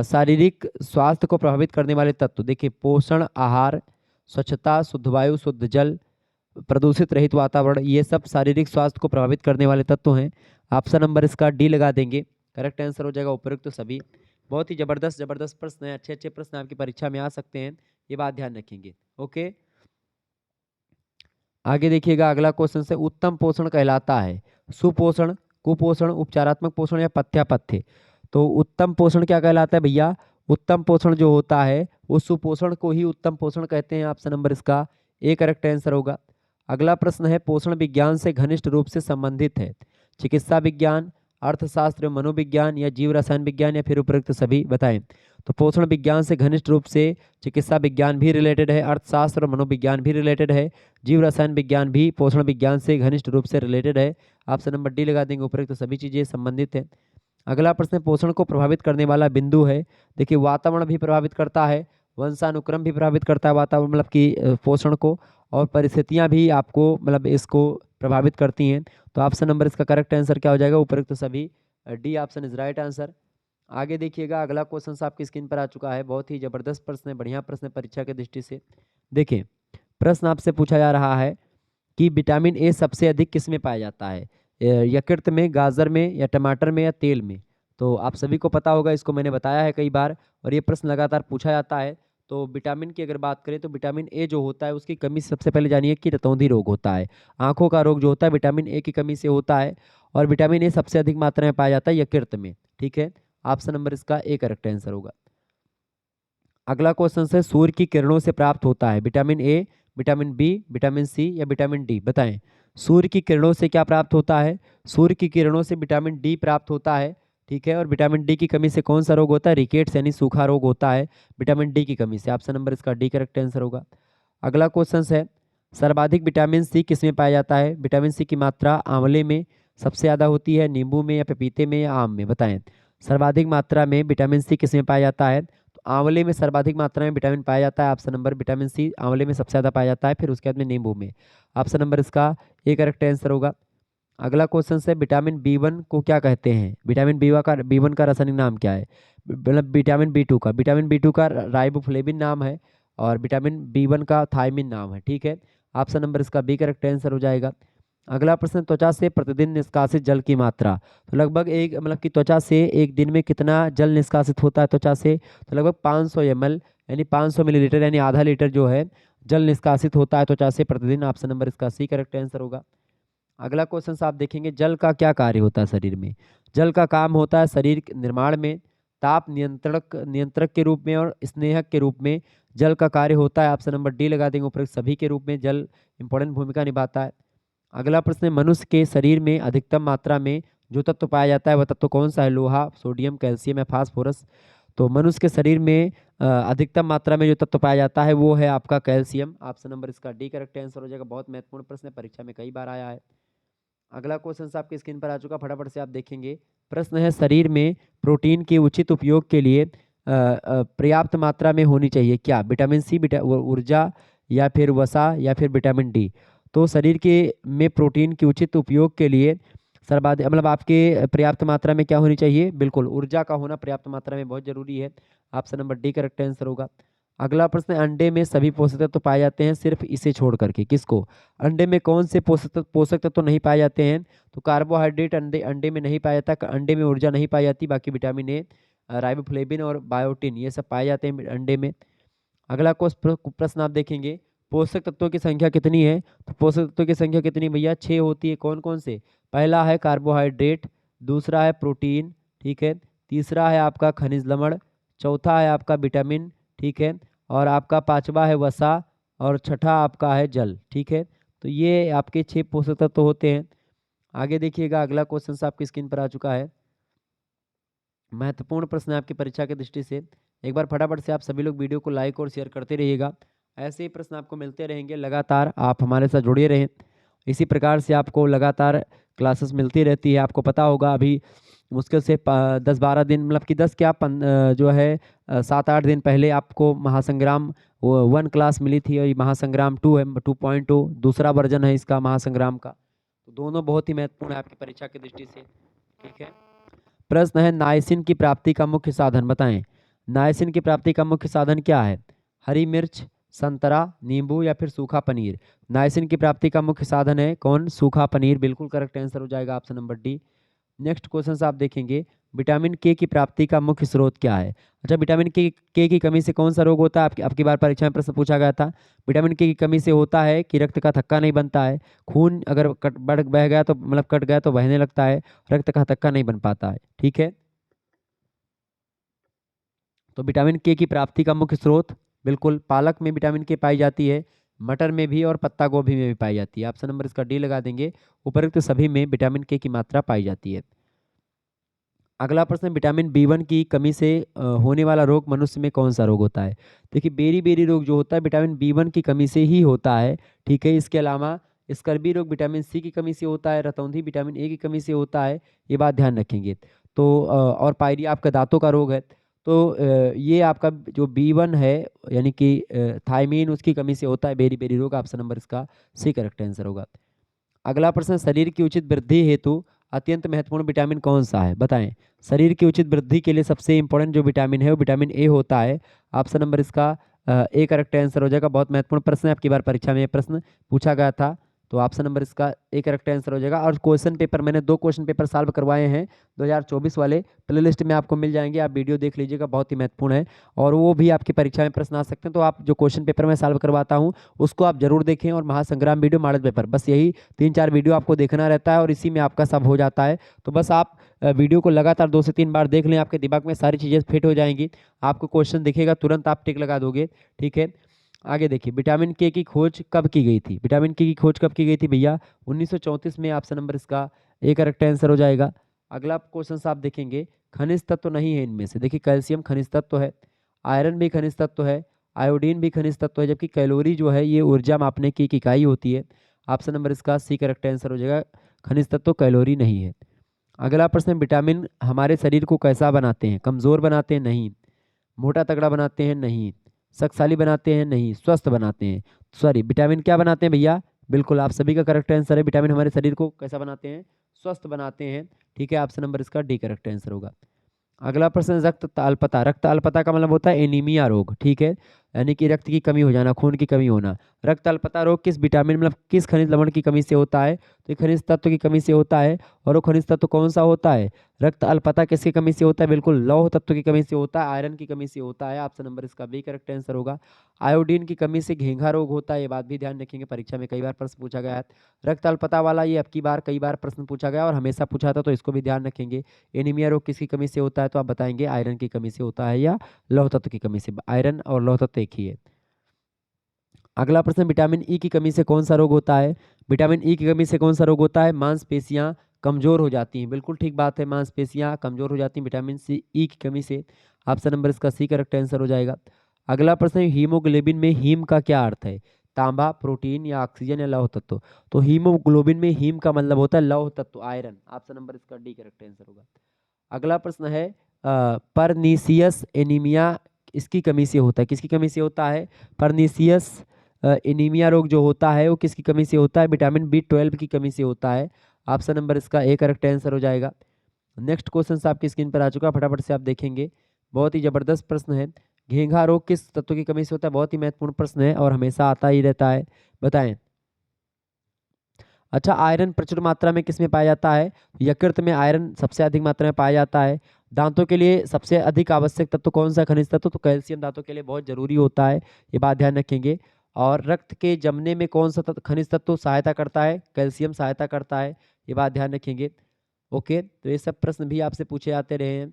A: शारीरिक स्वास्थ्य को प्रभावित करने वाले तत्व। देखिए, पोषण, आहार, स्वच्छता, शुद्ध वायु, शुद्ध जल, प्रदूषित रहित वातावरण, ये सब शारीरिक स्वास्थ्य को प्रभावित करने वाले तत्व हैं। ऑप्शन नंबर इसका डी लगा देंगे, करेक्ट आंसर हो जाएगा उपयुक्त तो सभी। बहुत ही जबरदस्त जबरदस्त प्रश्न है, अच्छे अच्छे प्रश्न आपकी परीक्षा में आ सकते हैं, ये बात ध्यान रखेंगे। ओके, आगे देखिएगा, अगला क्वेश्चन से, उत्तम पोषण कहलाता है सुपोषण, कुपोषण, उपचारात्मक पोषण, या पथ्यापथ्य? तो उत्तम पोषण क्या कहलाता है भैया? उत्तम पोषण जो होता है वो सुपोषण को ही उत्तम पोषण कहते हैं। ऑप्शन नंबर इसका ए करेक्ट आंसर होगा। अगला प्रश्न है, पोषण विज्ञान से घनिष्ठ रूप से संबंधित है चिकित्सा विज्ञान, अर्थशास्त्र, मनोविज्ञान, या जीव रसायन विज्ञान, या फिर उपयुक्त सभी? बताएं। तो पोषण विज्ञान से घनिष्ठ रूप से चिकित्सा विज्ञान भी रिलेटेड है, अर्थशास्त्र और मनोविज्ञान भी रिलेटेड है, जीव रसायन विज्ञान भी पोषण विज्ञान से घनिष्ठ रूप से रिलेटेड है। ऑप्शन नंबर डी लगा देंगे, उपयुक्त सभी चीजें संबंधित है। अगला प्रश्न पोषण को प्रभावित करने वाला बिंदु है। देखिए, वातावरण भी प्रभावित करता है, वंशानुक्रम भी प्रभावित करता है वातावरण मतलब कि पोषण को, और परिस्थितियां भी आपको मतलब इसको प्रभावित करती हैं। तो ऑप्शन नंबर इसका करेक्ट आंसर क्या हो जाएगा? उपयुक्त सभी, D option is right answer. आगे देखिएगा, अगला क्वेश्चन आपकी स्क्रीन पर आ चुका है। बहुत ही जबरदस्त प्रश्न है, बढ़िया प्रश्न है परीक्षा की दृष्टि से। देखिए, प्रश्न आपसे पूछा जा रहा है कि विटामिन ए सबसे अधिक किस में पाया जाता है? यकृत में, गाजर में, या टमाटर में, या तेल में? तो आप सभी को पता होगा, इसको मैंने बताया है कई बार और ये प्रश्न लगातार पूछा जाता है। तो विटामिन की अगर बात करें तो विटामिन ए जो होता है उसकी कमी सबसे पहले जानिए कि रतौंधी रोग होता है, आंखों का रोग जो होता है विटामिन ए की कमी से होता है, और विटामिन ए सबसे अधिक मात्रा में पाया जाता है यकृत में। ठीक है, ऑप्शन नंबर इसका ए करेक्ट आंसर होगा। अगला क्वेश्चन है, सूर्य की किरणों से प्राप्त होता है vitamin A, vitamin B, vitamin C, या विटामिन डी? बताएं। सूर्य की किरणों से क्या प्राप्त होता है? सूर्य की किरणों से विटामिन डी प्राप्त होता है। ठीक है, और विटामिन डी की कमी से कौन सा रोग होता है? रिकेट्स यानी सूखा रोग होता है विटामिन डी की कमी से। ऑप्शन नंबर इसका डी करेक्ट आंसर होगा। अगला क्वेश्चन है, सर्वाधिक विटामिन सी किस में पाया जाता है? विटामिन सी की मात्रा आंवले में सबसे ज़्यादा होती है, नींबू में या पपीते में या आम में? बताएं। सर्वाधिक मात्रा में विटामिन सी किस में पाया जाता है? तो आंवले में सर्वाधिक मात्रा में विटामिन पाया जाता है। ऑप्शन नंबर विटामिन सी आंवले में सबसे ज़्यादा पाया जाता है, फिर उसके बाद में नींबू में। ऑप्शन नंबर इसका ए करेक्ट आंसर होगा। अगला क्वेश्चन है विटामिन बी वन को क्या कहते हैं? विटामिन बी वन का रासायनिक नाम क्या है? मतलब विटामिन बी टू का राइबोफ्लेविन नाम है, और विटामिन बी वन का थायमिन नाम है। ठीक है, ऑप्शन नंबर इसका बी करेक्ट आंसर हो जाएगा। अगला प्रश्न, त्वचा से प्रतिदिन निष्कासित जल की मात्रा। तो लगभग एक मतलब कि त्वचा से एक दिन में कितना जल निष्कासित होता है त्वचा से? तो लगभग 500 ml यानी 500 मिलीलीटर यानी आधा लीटर जो है जल निष्कासित होता है त्वचा से प्रतिदिन। ऑप्शन नंबर इसका सी करेक्ट आंसर होगा। अगला क्वेश्चन आप देखेंगे, जल का क्या कार्य होता है शरीर में? जल का काम होता है शरीर के निर्माण में, ताप नियंत्रक नियंत्रक के रूप में और स्नेहक के रूप में जल का कार्य होता है। ऑप्शन नंबर डी लगा देंगे, उपरोक्त सभी के रूप में जल इंपॉर्टेंट भूमिका निभाता है। अगला प्रश्न है, मनुष्य के शरीर में अधिकतम मात्रा में जो तत्व पाया जाता है वह तत्व कौन सा है? लोहा, सोडियम, कैल्शियम या फास्फोरस? तो मनुष्य के शरीर में अधिकतम मात्रा में जो तत्व पाया जाता है वो है आपका कैल्शियम। ऑप्शन नंबर इसका डी करेक्ट आंसर हो जाएगा। बहुत महत्वपूर्ण प्रश्न है, परीक्षा में कई बार आया है। अगला क्वेश्चन आपके स्क्रीन पर आ चुका, फटाफट से आप देखेंगे। प्रश्न है, शरीर में प्रोटीन के उचित उपयोग के लिए पर्याप्त मात्रा में होनी चाहिए क्या? विटामिन सी, ऊर्जा, या फिर वसा, या फिर विटामिन डी? तो शरीर के में प्रोटीन के उचित उपयोग के लिए सर्वाधिक मतलब आपके पर्याप्त मात्रा में क्या होनी चाहिए? बिल्कुल ऊर्जा का होना पर्याप्त मात्रा में बहुत जरूरी है। Option number D correct answer होगा। अगला प्रश्न, अंडे में सभी पोषक तत्व तो पाए जाते हैं सिर्फ इसे छोड़ करके, किसको? अंडे में कौन से पोषक तत्व तो नहीं पाए जाते हैं? तो कार्बोहाइड्रेट अंडे अंडे में नहीं पाया जाता, अंडे में ऊर्जा नहीं पाई जाती, बाकी विटामिन ए, राइबोफ्लेविन और बायोटिन ये सब पाए जाते हैं अंडे में। अगला प्रश्न आप देखेंगे, पोषक तत्वों की संख्या कितनी है? तो पोषक तत्वों की संख्या कितनी भैया? 6 होती है। कौन कौन से? पहला है कार्बोहाइड्रेट, दूसरा है प्रोटीन, ठीक है, तीसरा है आपका खनिज लवण, चौथा है आपका विटामिन, ठीक है, और आपका पांचवा है वसा, और छठा आपका है जल। ठीक है, तो ये आपके 6 पोषक तत्व होते हैं। आगे देखिएगा, अगला क्वेश्चन आपकी स्क्रीन पर आ चुका है। महत्वपूर्ण प्रश्न है आपकी परीक्षा की दृष्टि से। एक बार फटाफट से आप सभी लोग वीडियो को लाइक और शेयर करते रहिएगा। ऐसे ही प्रश्न आपको मिलते रहेंगे लगातार, आप हमारे साथ जुड़े रहें। इसी प्रकार से आपको लगातार क्लासेस मिलती रहती है। आपको पता होगा अभी मुश्किल से 10-12 दिन मतलब कि 10 क्या जो है 7-8 दिन पहले आपको महासंग्राम 1 क्लास मिली थी, और ये महासंग्राम 2 है, 2.2 दूसरा वर्जन है इसका महासंग्राम का। तो दोनों बहुत ही महत्वपूर्ण है आपकी परीक्षा की दृष्टि से। ठीक है, प्रश्न है, नाइसिन की प्राप्ति का मुख्य साधन बताएं। नाइसिन की प्राप्ति का मुख्य साधन क्या है? हरी मिर्च, संतरा, नींबू या फिर सूखा पनीर? नाइसिन की प्राप्ति का मुख्य साधन है कौन? सूखा पनीर, बिल्कुल करेक्ट आंसर हो जाएगा option number D. Next question आप देखेंगे, विटामिन के की प्राप्ति का मुख्य स्रोत क्या है? अच्छा, विटामिन के की कमी से कौन सा रोग होता है? आपकी बार परीक्षा में प्रश्न पूछा गया था। विटामिन के की कमी से होता है कि रक्त का थक्का नहीं बनता है, खून अगर कट बढ़ बह गया तो मतलब कट गया तो बहने लगता है, रक्त का थक्का नहीं बन पाता है। ठीक है, तो विटामिन के की प्राप्ति का मुख्य स्रोत बिल्कुल पालक में विटामिन के पाई जाती है, मटर में भी और पत्ता गोभी में भी पाई जाती है। ऑप्शन नंबर इसका डी लगा देंगे, उपरोक्त सभी में विटामिन के की मात्रा पाई जाती है। अगला प्रश्न, विटामिन बी वन की कमी से होने वाला रोग मनुष्य में कौन सा रोग होता है? देखिए, बेरी बेरी रोग जो होता है विटामिन बी वन की कमी से ही होता है। ठीक है, इसके अलावा स्कर्वी रोग विटामिन सी की कमी से होता है, रतौंधी विटामिन ए की कमी से होता है, ये बात ध्यान रखेंगे। तो और पायरिया आपका दांतों का रोग है। तो ये आपका जो बी वन है यानी कि थायमीन उसकी कमी से होता है बेरी बेरी रोग। ऑप्शन नंबर इसका सी करेक्ट आंसर होगा। अगला प्रश्न, शरीर की उचित वृद्धि हेतु अत्यंत महत्वपूर्ण विटामिन कौन सा है? बताएं। शरीर की उचित वृद्धि के लिए सबसे इंपॉर्टेंट जो विटामिन है वो विटामिन ए होता है। ऑप्शन नंबर इसका ए करेक्ट आंसर हो जाएगा। बहुत महत्वपूर्ण प्रश्न है, आपकी बार परीक्षा में ये प्रश्न पूछा गया था। तो ऑप्शन नंबर इसका ए करेक्ट आंसर हो जाएगा। और क्वेश्चन पेपर मैंने 2 क्वेश्चन पेपर सॉल्व करवाए हैं 2024 वाले, प्लेलिस्ट में आपको मिल जाएंगे, आप वीडियो देख लीजिएगा, बहुत ही महत्वपूर्ण है। और वो भी आपकी परीक्षा में प्रश्न आ सकते हैं। तो आप जो क्वेश्चन पेपर में सॉल्व करवाता हूँ उसको आप जरूर देखें, और महासंग्राम वीडियो मॉडल पेपर, बस यही 3-4 वीडियो आपको देखना रहता है और इसी में आपका सब हो जाता है। तो बस आप वीडियो को लगातार 2 से 3 बार देख लें, आपके दिमाग में सारी चीज़ें फिट हो जाएंगी। आपको क्वेश्चन दिखेगा तुरंत आप टिक लगा दोगे। ठीक है, आगे देखिए, विटामिन के की खोज कब की गई थी? विटामिन के की खोज कब की गई थी भैया? 1934 में। ऑप्शन नंबर इसका ए करेक्ट आंसर हो जाएगा। अगला क्वेश्चन आप देखेंगे, खनिज तत्व नहीं है इनमें से। देखिए, कैल्शियम खनिज तत्व है, आयरन भी खनिज तत्व है, आयोडीन भी खनिज तत्व है, जबकि कैलोरी जो है ये ऊर्जा मापने की एक इकाई होती है। ऑप्शन नंबर इसका सी करेक्ट आंसर हो जाएगा, खनिज तत्व कैलोरी नहीं है। अगला प्रश्न, विटामिन हमारे शरीर को कैसा बनाते हैं? कमजोर बनाते हैं? नहीं। मोटा तगड़ा बनाते हैं? नहीं। शक्तिशाली बनाते हैं? नहीं। स्वस्थ बनाते हैं? सॉरी, विटामिन क्या बनाते हैं भैया? बिल्कुल आप सभी का करेक्ट आंसर है, विटामिन हमारे शरीर को कैसा बनाते हैं? स्वस्थ बनाते हैं। ठीक है, ऑप्शन नंबर इसका डी करेक्ट आंसर होगा। अगला प्रश्न, रक्त अल्पता। रक्त अल्पता का मतलब होता है एनीमिया रोग, ठीक है, यानी कि रक्त की कमी हो जाना, खून की कमी होना। रक्त अल्पता रोग किस विटामिन मतलब किस खनिज लवण की कमी से होता है? तो ये खनिज तत्व की कमी से होता है। और वो खनिज तत्व कौन सा होता है? रक्त अल्पता किसकी कमी से होता है? बिल्कुल लौह तत्व की कमी से होता है, आयरन की कमी से होता है। ऑप्शन नंबर इसका बी करेक्ट आंसर होगा। आयोडीन की कमी से घेंघा रोग होता है, ये बात भी ध्यान रखेंगे, परीक्षा में कई बार प्रश्न पूछा गया है। रक्त अल्पता वाला ये अब की बार कई बार प्रश्न पूछा गया और हमेशा पूछा था, तो इसको भी ध्यान रखेंगे। एनीमिया रोग किसकी कमी से होता है? तो आप बताएंगे आयरन की कमी से होता है या लौह तत्व की कमी से। आयरन और लौह तत्व एक ही है। अगला प्रश्न, विटामिन ई की कमी से कौन सा रोग होता है? विटामिन ई की कमी से कौन सा रोग होता है? मांसपेशियां कमजोर हो जाती हैं। बिल्कुल ठीक बात है, मांसपेशियां कमजोर हो जाती हैं विटामिन सी ई की कमी से। ऑप्शन नंबर इसका सी करेक्ट आंसर हो जाएगा। अगला प्रश्न, हीमोग्लोबिन में हीम का क्या अर्थ है? तांबा, प्रोटीन या ऑक्सीजन या लौह तत्व? तो हीमोग्लोबिन में हीम का मतलब होता है लौह तत्व, आयरन। ऑप्शन नंबर इसका डी करेक्ट आंसर होगा। अगला प्रश्न है, परनीसियस एनीमिया इसकी कमी से होता है, किसकी कमी से होता है? परनीसियस एनीमिया रोग जो होता है वो किसकी कमी से होता है? विटामिन बी 12 की कमी से होता है। ऑप्शन नंबर इसका ए करेक्ट आंसर हो जाएगा। नेक्स्ट क्वेश्चन आपकी स्क्रीन पर आ चुका है, फटाफट से आप देखेंगे। बहुत ही जबरदस्त प्रश्न है। घेंघा रोग किस तत्व की कमी से होता है? बहुत ही महत्वपूर्ण प्रश्न है और हमेशा आता ही रहता है, बताएं। अच्छा, आयरन प्रचुर मात्रा में किस में पाया जाता है? यकृत में आयरन सबसे अधिक मात्रा में पाया जाता है। दांतों के लिए सबसे अधिक आवश्यक तत्व कौन सा खनिज तत्व? तो कैल्शियम दांतों के लिए बहुत जरूरी होता है, ये बात ध्यान रखेंगे। और रक्त के जमने में कौन सा खनिज तत्व सहायता करता है? कैल्शियम सहायता करता है, ये बात ध्यान रखेंगे। ओके, तो ये सब प्रश्न भी आपसे पूछे जाते रहे हैं।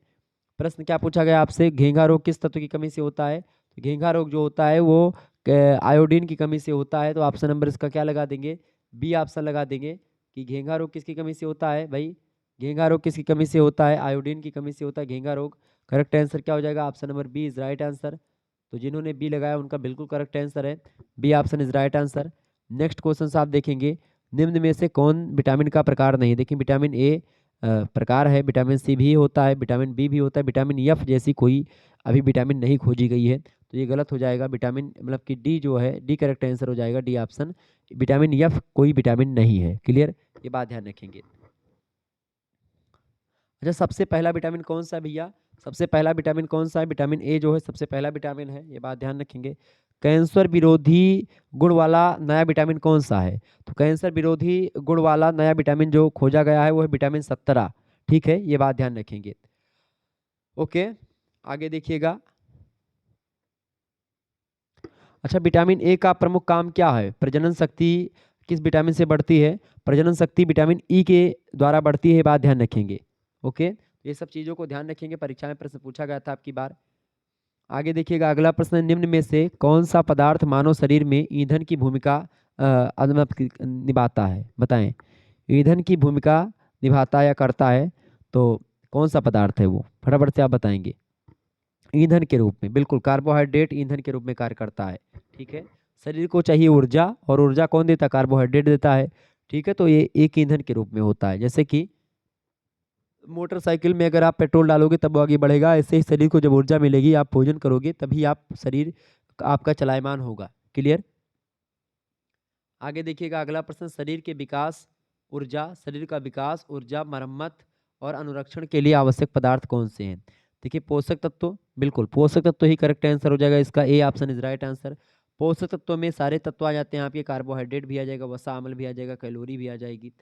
A: प्रश्न क्या पूछा गया आपसे? घेंघा रोग किस तत्व की कमी से होता है? तो घेंघा रोग जो होता है वो आयोडीन की कमी से होता है। तो ऑप्शन नंबर इसका क्या लगा देंगे? बी ऑप्शन लगा देंगे कि घेंघा रोग किसकी कमी से होता है भाई? घेंघा रोग किसकी कमी से होता है? आयोडीन की कमी से होता है घेंघा रोग। करेक्ट आंसर क्या हो जाएगा? Option number B is right answer. तो जिन्होंने बी लगाया उनका बिल्कुल करेक्ट आंसर है, B option is right answer. Next question आप देखेंगे, निम्न में से कौन विटामिन का प्रकार नहीं? देखिए, विटामिन ए प्रकार है, विटामिन सी भी होता है, विटामिन बी भी होता है, विटामिन एफ जैसी कोई अभी विटामिन नहीं खोजी गई है, तो ये गलत हो जाएगा। विटामिन मतलब कि डी जो है, डी करेक्ट आंसर हो जाएगा, डी ऑप्शन। विटामिन एफ कोई विटामिन नहीं है, क्लियर, ये बात ध्यान रखेंगे। अच्छा, सबसे पहला विटामिन कौन सा है भैया? सबसे पहला विटामिन कौन सा है? विटामिन ए जो है सबसे पहला विटामिन है, ये बात ध्यान रखेंगे। कैंसर विरोधी गुण वाला नया विटामिन कौन सा है? तो कैंसर विरोधी गुण वाला नया विटामिन जो खोजा गया है वो है विटामिन 17, ठीक है, ये बात ध्यान रखेंगे। ओके, आगे देखिएगा। अच्छा, विटामिन ए का प्रमुख काम क्या है? प्रजनन शक्ति किस विटामिन से बढ़ती है? प्रजनन शक्ति विटामिन ई के द्वारा बढ़ती है, ये बात ध्यान रखेंगे। ओके, ये सब चीजों को ध्यान रखेंगे, परीक्षा में प्रश्न पूछा गया था आपकी बार। आगे देखिएगा, अगला प्रश्न, निम्न में से कौन सा पदार्थ मानव शरीर में ईंधन की भूमिका निभाता है? बताएं, ईंधन की भूमिका निभाता या करता है, तो कौन सा पदार्थ है वो? फटाफट से आप बताएंगे। ईंधन के रूप में, बिल्कुल, कार्बोहाइड्रेट ईंधन के रूप में कार्य करता है, ठीक है। शरीर को चाहिए ऊर्जा, और ऊर्जा कौन देता है? कार्बोहाइड्रेट देता है, ठीक है। तो ये एक ईंधन के रूप में होता है। जैसे कि मोटरसाइकिल में अगर आप पेट्रोल डालोगे तब वो आगे बढ़ेगा, ऐसे ही शरीर को जब ऊर्जा मिलेगी, आप भोजन करोगे तभी आप शरीर आपका चलायमान होगा, क्लियर। आगे देखिएगा, अगला प्रश्न, शरीर के विकास ऊर्जा, शरीर का विकास ऊर्जा, मरम्मत और अनुरक्षण के लिए आवश्यक पदार्थ कौन से हैं? देखिए, पोषक तत्व, बिल्कुल पोषक तत्व ही करेक्ट आंसर हो जाएगा, इसका A option is right answer. पोषक तत्व में सारे तत्व आ जाते हैं आपके, कार्बोहाइड्रेट भी आ जाएगा, वसा अम्ल भी आ जाएगा, कैलोरी भी आ जाएगी,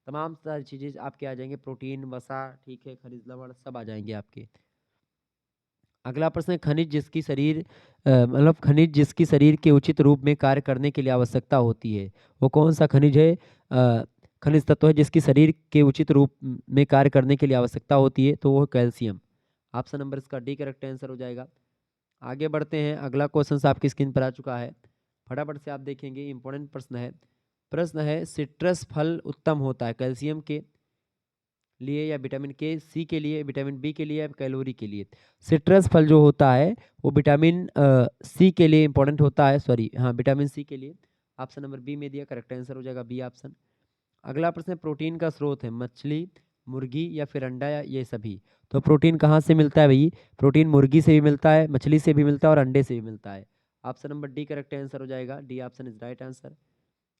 A: तमाम सारी चीजें आपके आ जाएंगे, प्रोटीन, वसा, ठीक है, खनिज लवण सब आ जाएंगे आपके। अगला प्रश्न है, खनिज जिसकी शरीर मतलब खनिज जिसकी शरीर के उचित रूप में कार्य करने के लिए आवश्यकता होती है, वो कौन सा खनिज है? खनिज तत्व है जिसकी शरीर के उचित रूप में कार्य करने के लिए आवश्यकता होती है, तो वो है कैल्शियम। ऑप्शन नंबर इसका डी करेक्ट आंसर हो जाएगा। आगे बढ़ते हैं, अगला क्वेश्चन आपकी स्क्रीन पर आ चुका है, फटाफट से आप देखेंगे, इंपॉर्टेंट प्रश्न है। प्रश्न है, सिट्रस फल उत्तम होता है कैल्शियम के लिए या विटामिन के सी के लिए, विटामिन बी के लिए या कैलोरी के लिए? सिट्रस फल जो होता है वो विटामिन सी के लिए इंपॉर्टेंट होता है, सॉरी हाँ विटामिन सी के लिए। ऑप्शन नंबर बी में दिया, करेक्ट आंसर हो जाएगा बी ऑप्शन। अगला प्रश्न है, प्रोटीन का स्रोत है मछली, मुर्गी या फिर अंडा या ये सभी? तो प्रोटीन कहाँ से मिलता है भाई? प्रोटीन मुर्गी से भी मिलता है, मछली से भी मिलता है और अंडे से भी मिलता है। Option number D correct answer हो जाएगा, D option is right answer.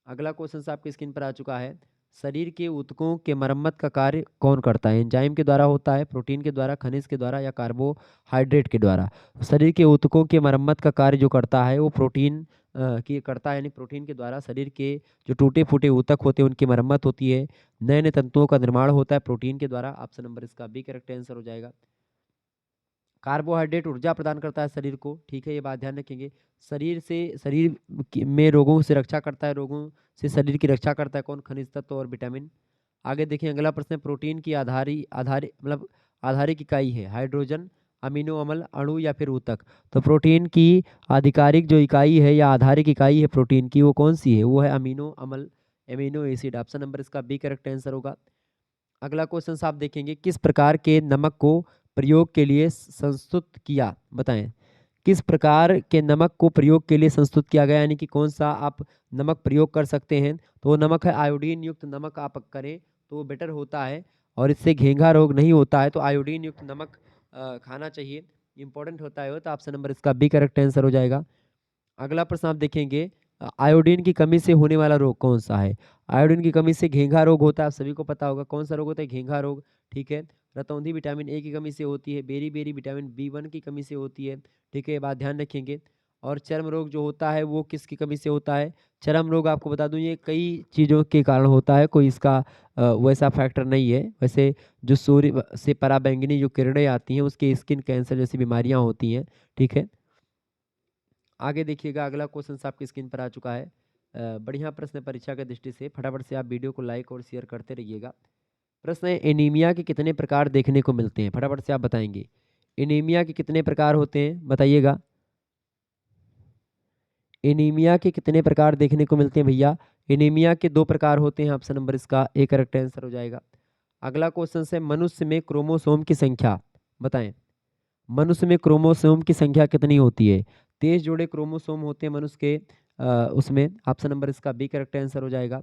A: अगला क्वेश्चन आपकी स्क्रीन पर आ चुका है, शरीर के ऊतकों के मरम्मत का कार्य कौन करता है? एंजाइम के द्वारा होता है, प्रोटीन के द्वारा, खनिज के द्वारा या कार्बोहाइड्रेट के द्वारा? शरीर के ऊतकों के मरम्मत का कार्य जो करता है वो प्रोटीन की करता है, यानी प्रोटीन के द्वारा शरीर के जो टूटे फूटे ऊतक होते हैं उनकी मरम्मत होती है, नए नए तंतुओं का निर्माण होता है प्रोटीन के द्वारा। ऑप्शन नंबर इसका बी करेक्ट आंसर हो जाएगा। कार्बोहाइड्रेट ऊर्जा प्रदान करता है शरीर को, ठीक है, ये बात ध्यान रखेंगे। में रोगों से रक्षा करता है, रोगों से शरीर की रक्षा करता है कौन? खनिज तत्व और विटामिन। आगे देखिए अगला प्रश्न है, प्रोटीन की आधारिक इकाई है हाइड्रोजन, अमीनो अम्ल, अणु या फिर ऊतक? तो प्रोटीन की आधिकारिक जो इकाई है या आधारिक इकाई है प्रोटीन की वो कौन सी है? वो है अमीनो अम्ल, एमिनो एसिड। ऑप्शन नंबर इसका बी करेक्ट आंसर होगा। अगला क्वेश्चन आप देखेंगे, किस प्रकार के नमक को प्रयोग के लिए संस्तुत किया? बताएं, किस प्रकार के नमक को प्रयोग के लिए संस्तुत किया गया, यानी कि कौन सा आप नमक प्रयोग कर सकते हैं? तो वो नमक है आयोडीन युक्त नमक आप करें तो वो बेटर होता है और इससे घेंघा रोग नहीं होता है, तो आयोडीन युक्त नमक खाना चाहिए, इंपॉर्टेंट होता है वो। तो ऑप्शन नंबर इसका बी करेक्ट आंसर हो जाएगा। अगला प्रश्न आप देखेंगे, आयोडीन की कमी से होने वाला रोग कौन सा है? आयोडीन की कमी से घेंघा रोग होता है, आप सभी को पता होगा कौन सा रोग होता है, घेंघा रोग, ठीक है। रतौंधी विटामिन ए की कमी से होती है, बेरी बेरी विटामिन बी 1 की कमी से होती है, ठीक है, ये बात ध्यान रखेंगे। और चर्म रोग जो होता है वो किसकी कमी से होता है? चर्म रोग आपको बता दूं ये कई चीज़ों के कारण होता है, कोई इसका वैसा फैक्टर नहीं है। वैसे जो सूर्य से पराबैंगनी जो किरणें आती हैं उसके स्किन कैंसर जैसी बीमारियां होती हैं, ठीक है। आगे देखिएगा अगला क्वेश्चन आपकी स्क्रीन पर आ चुका है, बढ़िया प्रश्न है परीक्षा की दृष्टि से, फटाफट से आप वीडियो को लाइक और शेयर करते रहिएगा। प्रश्न है, एनीमिया के कितने प्रकार देखने को मिलते हैं? फटाफट से आप बताएंगे, एनीमिया के कितने प्रकार होते हैं, बताइएगा। एनीमिया के कितने प्रकार देखने को मिलते हैं भैया? एनीमिया के 2 प्रकार होते हैं, ऑप्शन नंबर इसका ए करेक्ट आंसर हो जाएगा। अगला क्वेश्चन है, मनुष्य में क्रोमोसोम की संख्या बताएं, मनुष्य में क्रोमोसोम की संख्या कितनी होती है? 23 जोड़े क्रोमोसोम होते हैं मनुष्य के उसमें। ऑप्शन नंबर इसका बी करेक्ट आंसर हो जाएगा।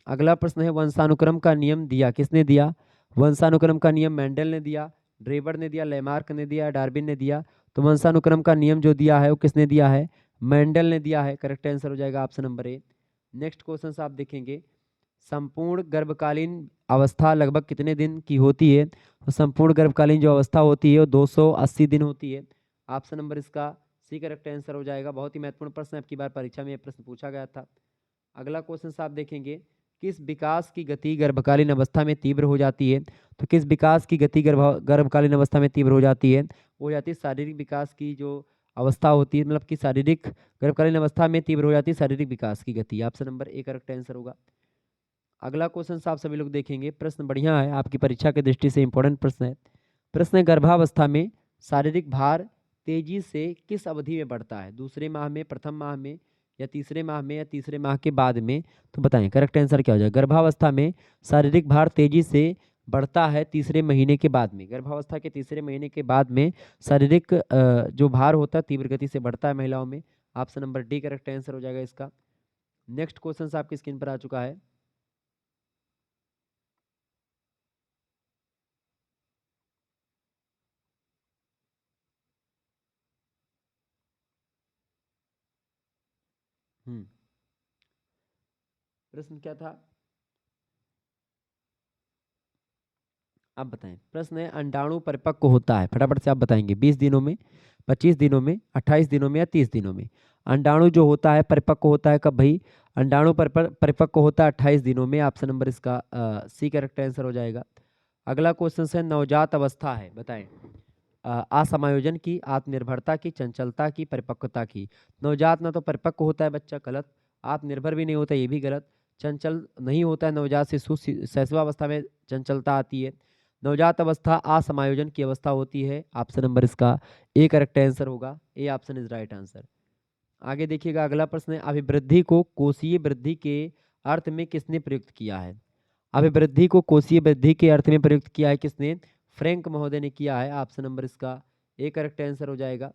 A: अगला प्रश्न है, वंशानुक्रम का नियम दिया किसने दिया? वंशानुक्रम का नियम मेंडल ने दिया, ड्रेबर ने दिया, लेमार्क ने दिया, डार्विन ने दिया? तो वंशानुक्रम का नियम जो दिया है वो किसने दिया है? मेंडल ने दिया है, करेक्ट आंसर हो जाएगा option number A. Next question आप देखेंगे, संपूर्ण गर्भकालीन अवस्था लगभग कितने दिन की होती है? तो संपूर्ण गर्भकालीन जो अवस्था होती है वो 280 दिन होती है। ऑप्शन नंबर इसका सी करेक्ट आंसर हो जाएगा। बहुत ही महत्वपूर्ण प्रश्न है, आपकी बार परीक्षा में यह प्रश्न पूछा गया था। अगला क्वेश्चन आप देखेंगे, किस विकास की गति गर्भकालीन अवस्था में तीव्र हो जाती है? तो किस विकास की गति गर्भकालीन अवस्था में तीव्र हो जाती है? वो हो जाती है शारीरिक विकास की जो अवस्था होती है, मतलब कि शारीरिक गर्भकालीन अवस्था में तीव्र हो जाती है शारीरिक विकास की गति। Option number A correct answer होगा। अगला क्वेश्चन आप सभी लोग देखेंगे, प्रश्न बढ़िया है, आपकी परीक्षा की दृष्टि से इंपॉर्टेंट प्रश्न है। प्रश्न है, गर्भावस्था में शारीरिक भार तेजी से किस अवधि में बढ़ता है? दूसरे माह में, प्रथम माह में या तीसरे माह में या तीसरे माह के बाद में? तो बताएं करेक्ट आंसर क्या हो जाएगा। गर्भावस्था में शारीरिक भार तेजी से बढ़ता है तीसरे महीने के बाद में, गर्भावस्था के तीसरे महीने के बाद में शारीरिक जो भार होता है तीव्र गति से बढ़ता है महिलाओं में। Option number D correct answer हो जाएगा इसका। नेक्स्ट क्वेश्चन आपकी स्क्रीन पर आ चुका है, प्रश्न क्या था? आप बताएं। प्रश्न है, अंडाणु परिपक्व होता है, फटाफट से आप बताएंगे, 20 दिनों में, 25 दिनों में, 28 दिनों में या 30 दिनों में? अंडाणु जो होता है परिपक्व होता है कब भाई? अंडाणु परिपक्व होता है 28 दिनों में। ऑप्शन नंबर इसका सी करेक्ट आंसर हो जाएगा। अगला क्वेश्चन है, नवजात अवस्था है, बताएं, असमायोजन की, आत्मनिर्भरता की, चंचलता की, परिपक्वता की? नवजात ना तो परिपक्व होता है बच्चा, गलत। आत्मनिर्भर भी नहीं होता, ये भी गलत। चंचल नहीं होता है नवजात शिशु, शैशवावस्था में चंचलता आती है। नवजात अवस्था असमायोजन की अवस्था होती है। ऑप्शन नंबर इसका ए करेक्ट आंसर होगा, A option is right answer. आगे देखिएगा अगला प्रश्न है, अभिवृद्धि को कोशीय वृद्धि के अर्थ में किसने प्रयुक्त किया है? अभिवृद्धि को कोशीय वृद्धि के अर्थ में प्रयुक्त किया है किसने? फ्रैंक महोदय ने किया है। ऑप्शन नंबर इसका ए करेक्ट आंसर हो जाएगा।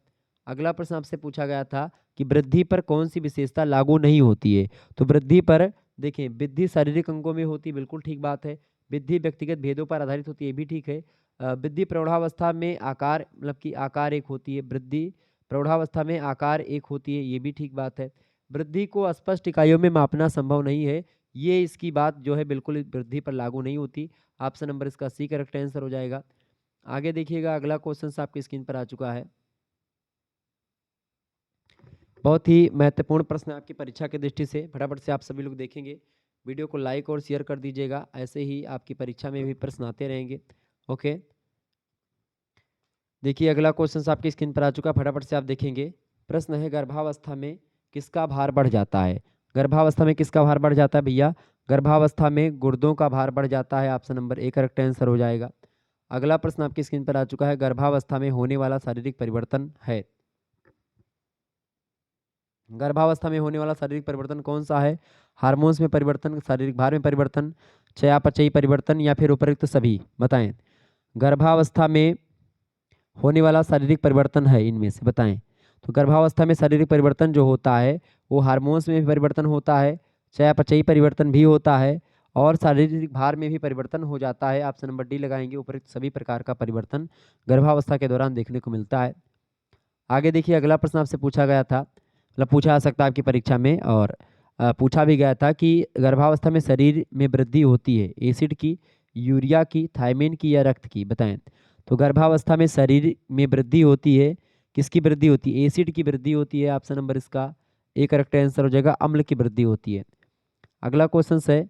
A: अगला प्रश्न आपसे पूछा गया था कि वृद्धि पर कौन सी विशेषता लागू नहीं होती है? तो वृद्धि पर देखें, वृद्धि शारीरिक अंगों में होती, बिल्कुल ठीक बात है। वृद्धि व्यक्तिगत भेदों पर आधारित होती है, ये भी ठीक है। वृद्धि प्रौढ़ावस्था में आकार मतलब कि आकार एक होती है। वृद्धि प्रौढ़ावस्था में आकार एक होती है, ये भी ठीक बात है। वृद्धि को स्पष्ट इकाइयों में मापना संभव नहीं है, ये इसकी बात जो है बिल्कुल वृद्धि पर लागू नहीं होती। ऑप्शन नंबर इसका सी करेक्ट आंसर हो जाएगा। आगे देखिएगा, अगला क्वेश्चन आपकी स्क्रीन पर आ चुका है। बहुत ही महत्वपूर्ण प्रश्न है आपकी परीक्षा की दृष्टि से, फटाफट से आप सभी लोग देखेंगे। वीडियो को लाइक और शेयर कर दीजिएगा, ऐसे ही आपकी परीक्षा में भी प्रश्न आते रहेंगे। ओके, देखिए अगला क्वेश्चन आपकी स्क्रीन पर आ चुका है, फटाफट से आप देखेंगे। प्रश्न है, गर्भावस्था में किसका भार बढ़ जाता है? गर्भावस्था में किसका भार बढ़ जाता है भैया? गर्भावस्था में गुर्दों का भार बढ़ जाता है। Option number A correct answer हो जाएगा। अगला प्रश्न आपकी स्क्रीन पर आ चुका है, गर्भावस्था में होने वाला शारीरिक परिवर्तन है। गर्भावस्था में होने वाला शारीरिक परिवर्तन कौन सा है? हार्मोन्स में परिवर्तन, शारीरिक भार में परिवर्तन, चयापचयी परिवर्तन या फिर उपरोक्त सभी? बताएं। गर्भावस्था में होने वाला शारीरिक परिवर्तन है, इनमें से बताएं। तो गर्भावस्था में शारीरिक परिवर्तन जो होता है वो हार्मोन्स में भी परिवर्तन होता है, चयापचयी परिवर्तन भी होता है और शारीरिक भार में भी परिवर्तन हो जाता है। ऑप्शन नंबर डी लगाएंगे, उपरोक्त सभी प्रकार का परिवर्तन गर्भावस्था के दौरान देखने को मिलता है। आगे देखिए, अगला प्रश्न आपसे पूछा गया था, मतलब पूछा आ सकता है आपकी परीक्षा में, और पूछा भी गया था कि गर्भावस्था में शरीर में वृद्धि होती है एसिड की, यूरिया की, थायमिन की या रक्त की? बताएं। तो गर्भावस्था में शरीर में वृद्धि होती है, किसकी वृद्धि होती है? एसिड की वृद्धि होती है। ऑप्शन नंबर इसका ए करेक्ट आंसर हो जाएगा, अम्ल की वृद्धि होती है। अगला क्वेश्चन है,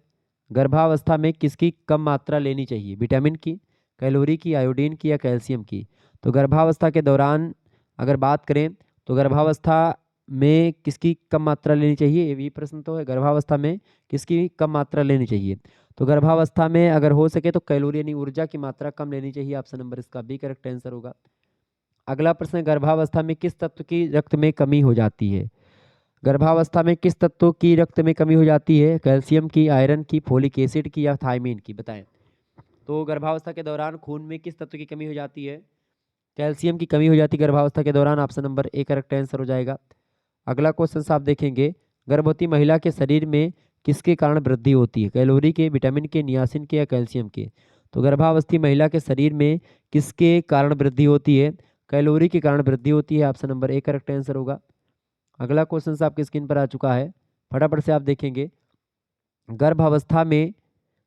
A: गर्भावस्था में किसकी कम मात्रा लेनी चाहिए? विटामिन की, कैलोरी की, आयोडीन की या कैल्शियम की? तो गर्भावस्था के दौरान अगर बात करें तो गर्भावस्था में किसकी कम मात्रा लेनी चाहिए, ये भी प्रश्न तो है। गर्भावस्था में किसकी कम मात्रा लेनी चाहिए? तो गर्भावस्था में अगर हो सके तो कैलोरी यानी ऊर्जा की मात्रा कम लेनी चाहिए। ऑप्शन नंबर इसका बी करेक्ट आंसर होगा। अगला प्रश्न है, गर्भावस्था में किस तत्व की रक्त में कमी हो जाती है? गर्भावस्था में किस तत्व की रक्त में कमी हो जाती है? कैल्शियम की, आयरन की, फोलिक एसिड की या थायमीन की? बताएं। तो गर्भावस्था के दौरान खून में किस तत्व की कमी हो जाती है? कैल्शियम की कमी हो जाती है गर्भावस्था के दौरान। Option number A correct answer हो जाएगा। अगला क्वेश्चन आप देखेंगे, गर्भवती महिला के शरीर में किसके कारण वृद्धि होती है? कैलोरी के, विटामिन के, नियासिन के या कैल्शियम के? तो गर्भावस्थी महिला के शरीर में किसके कारण वृद्धि होती है? कैलोरी के कारण वृद्धि होती है। Option number A correct answer होगा। अगला क्वेश्चन आपकी स्क्रीन पर आ चुका है, फटाफट से आप देखेंगे। गर्भावस्था में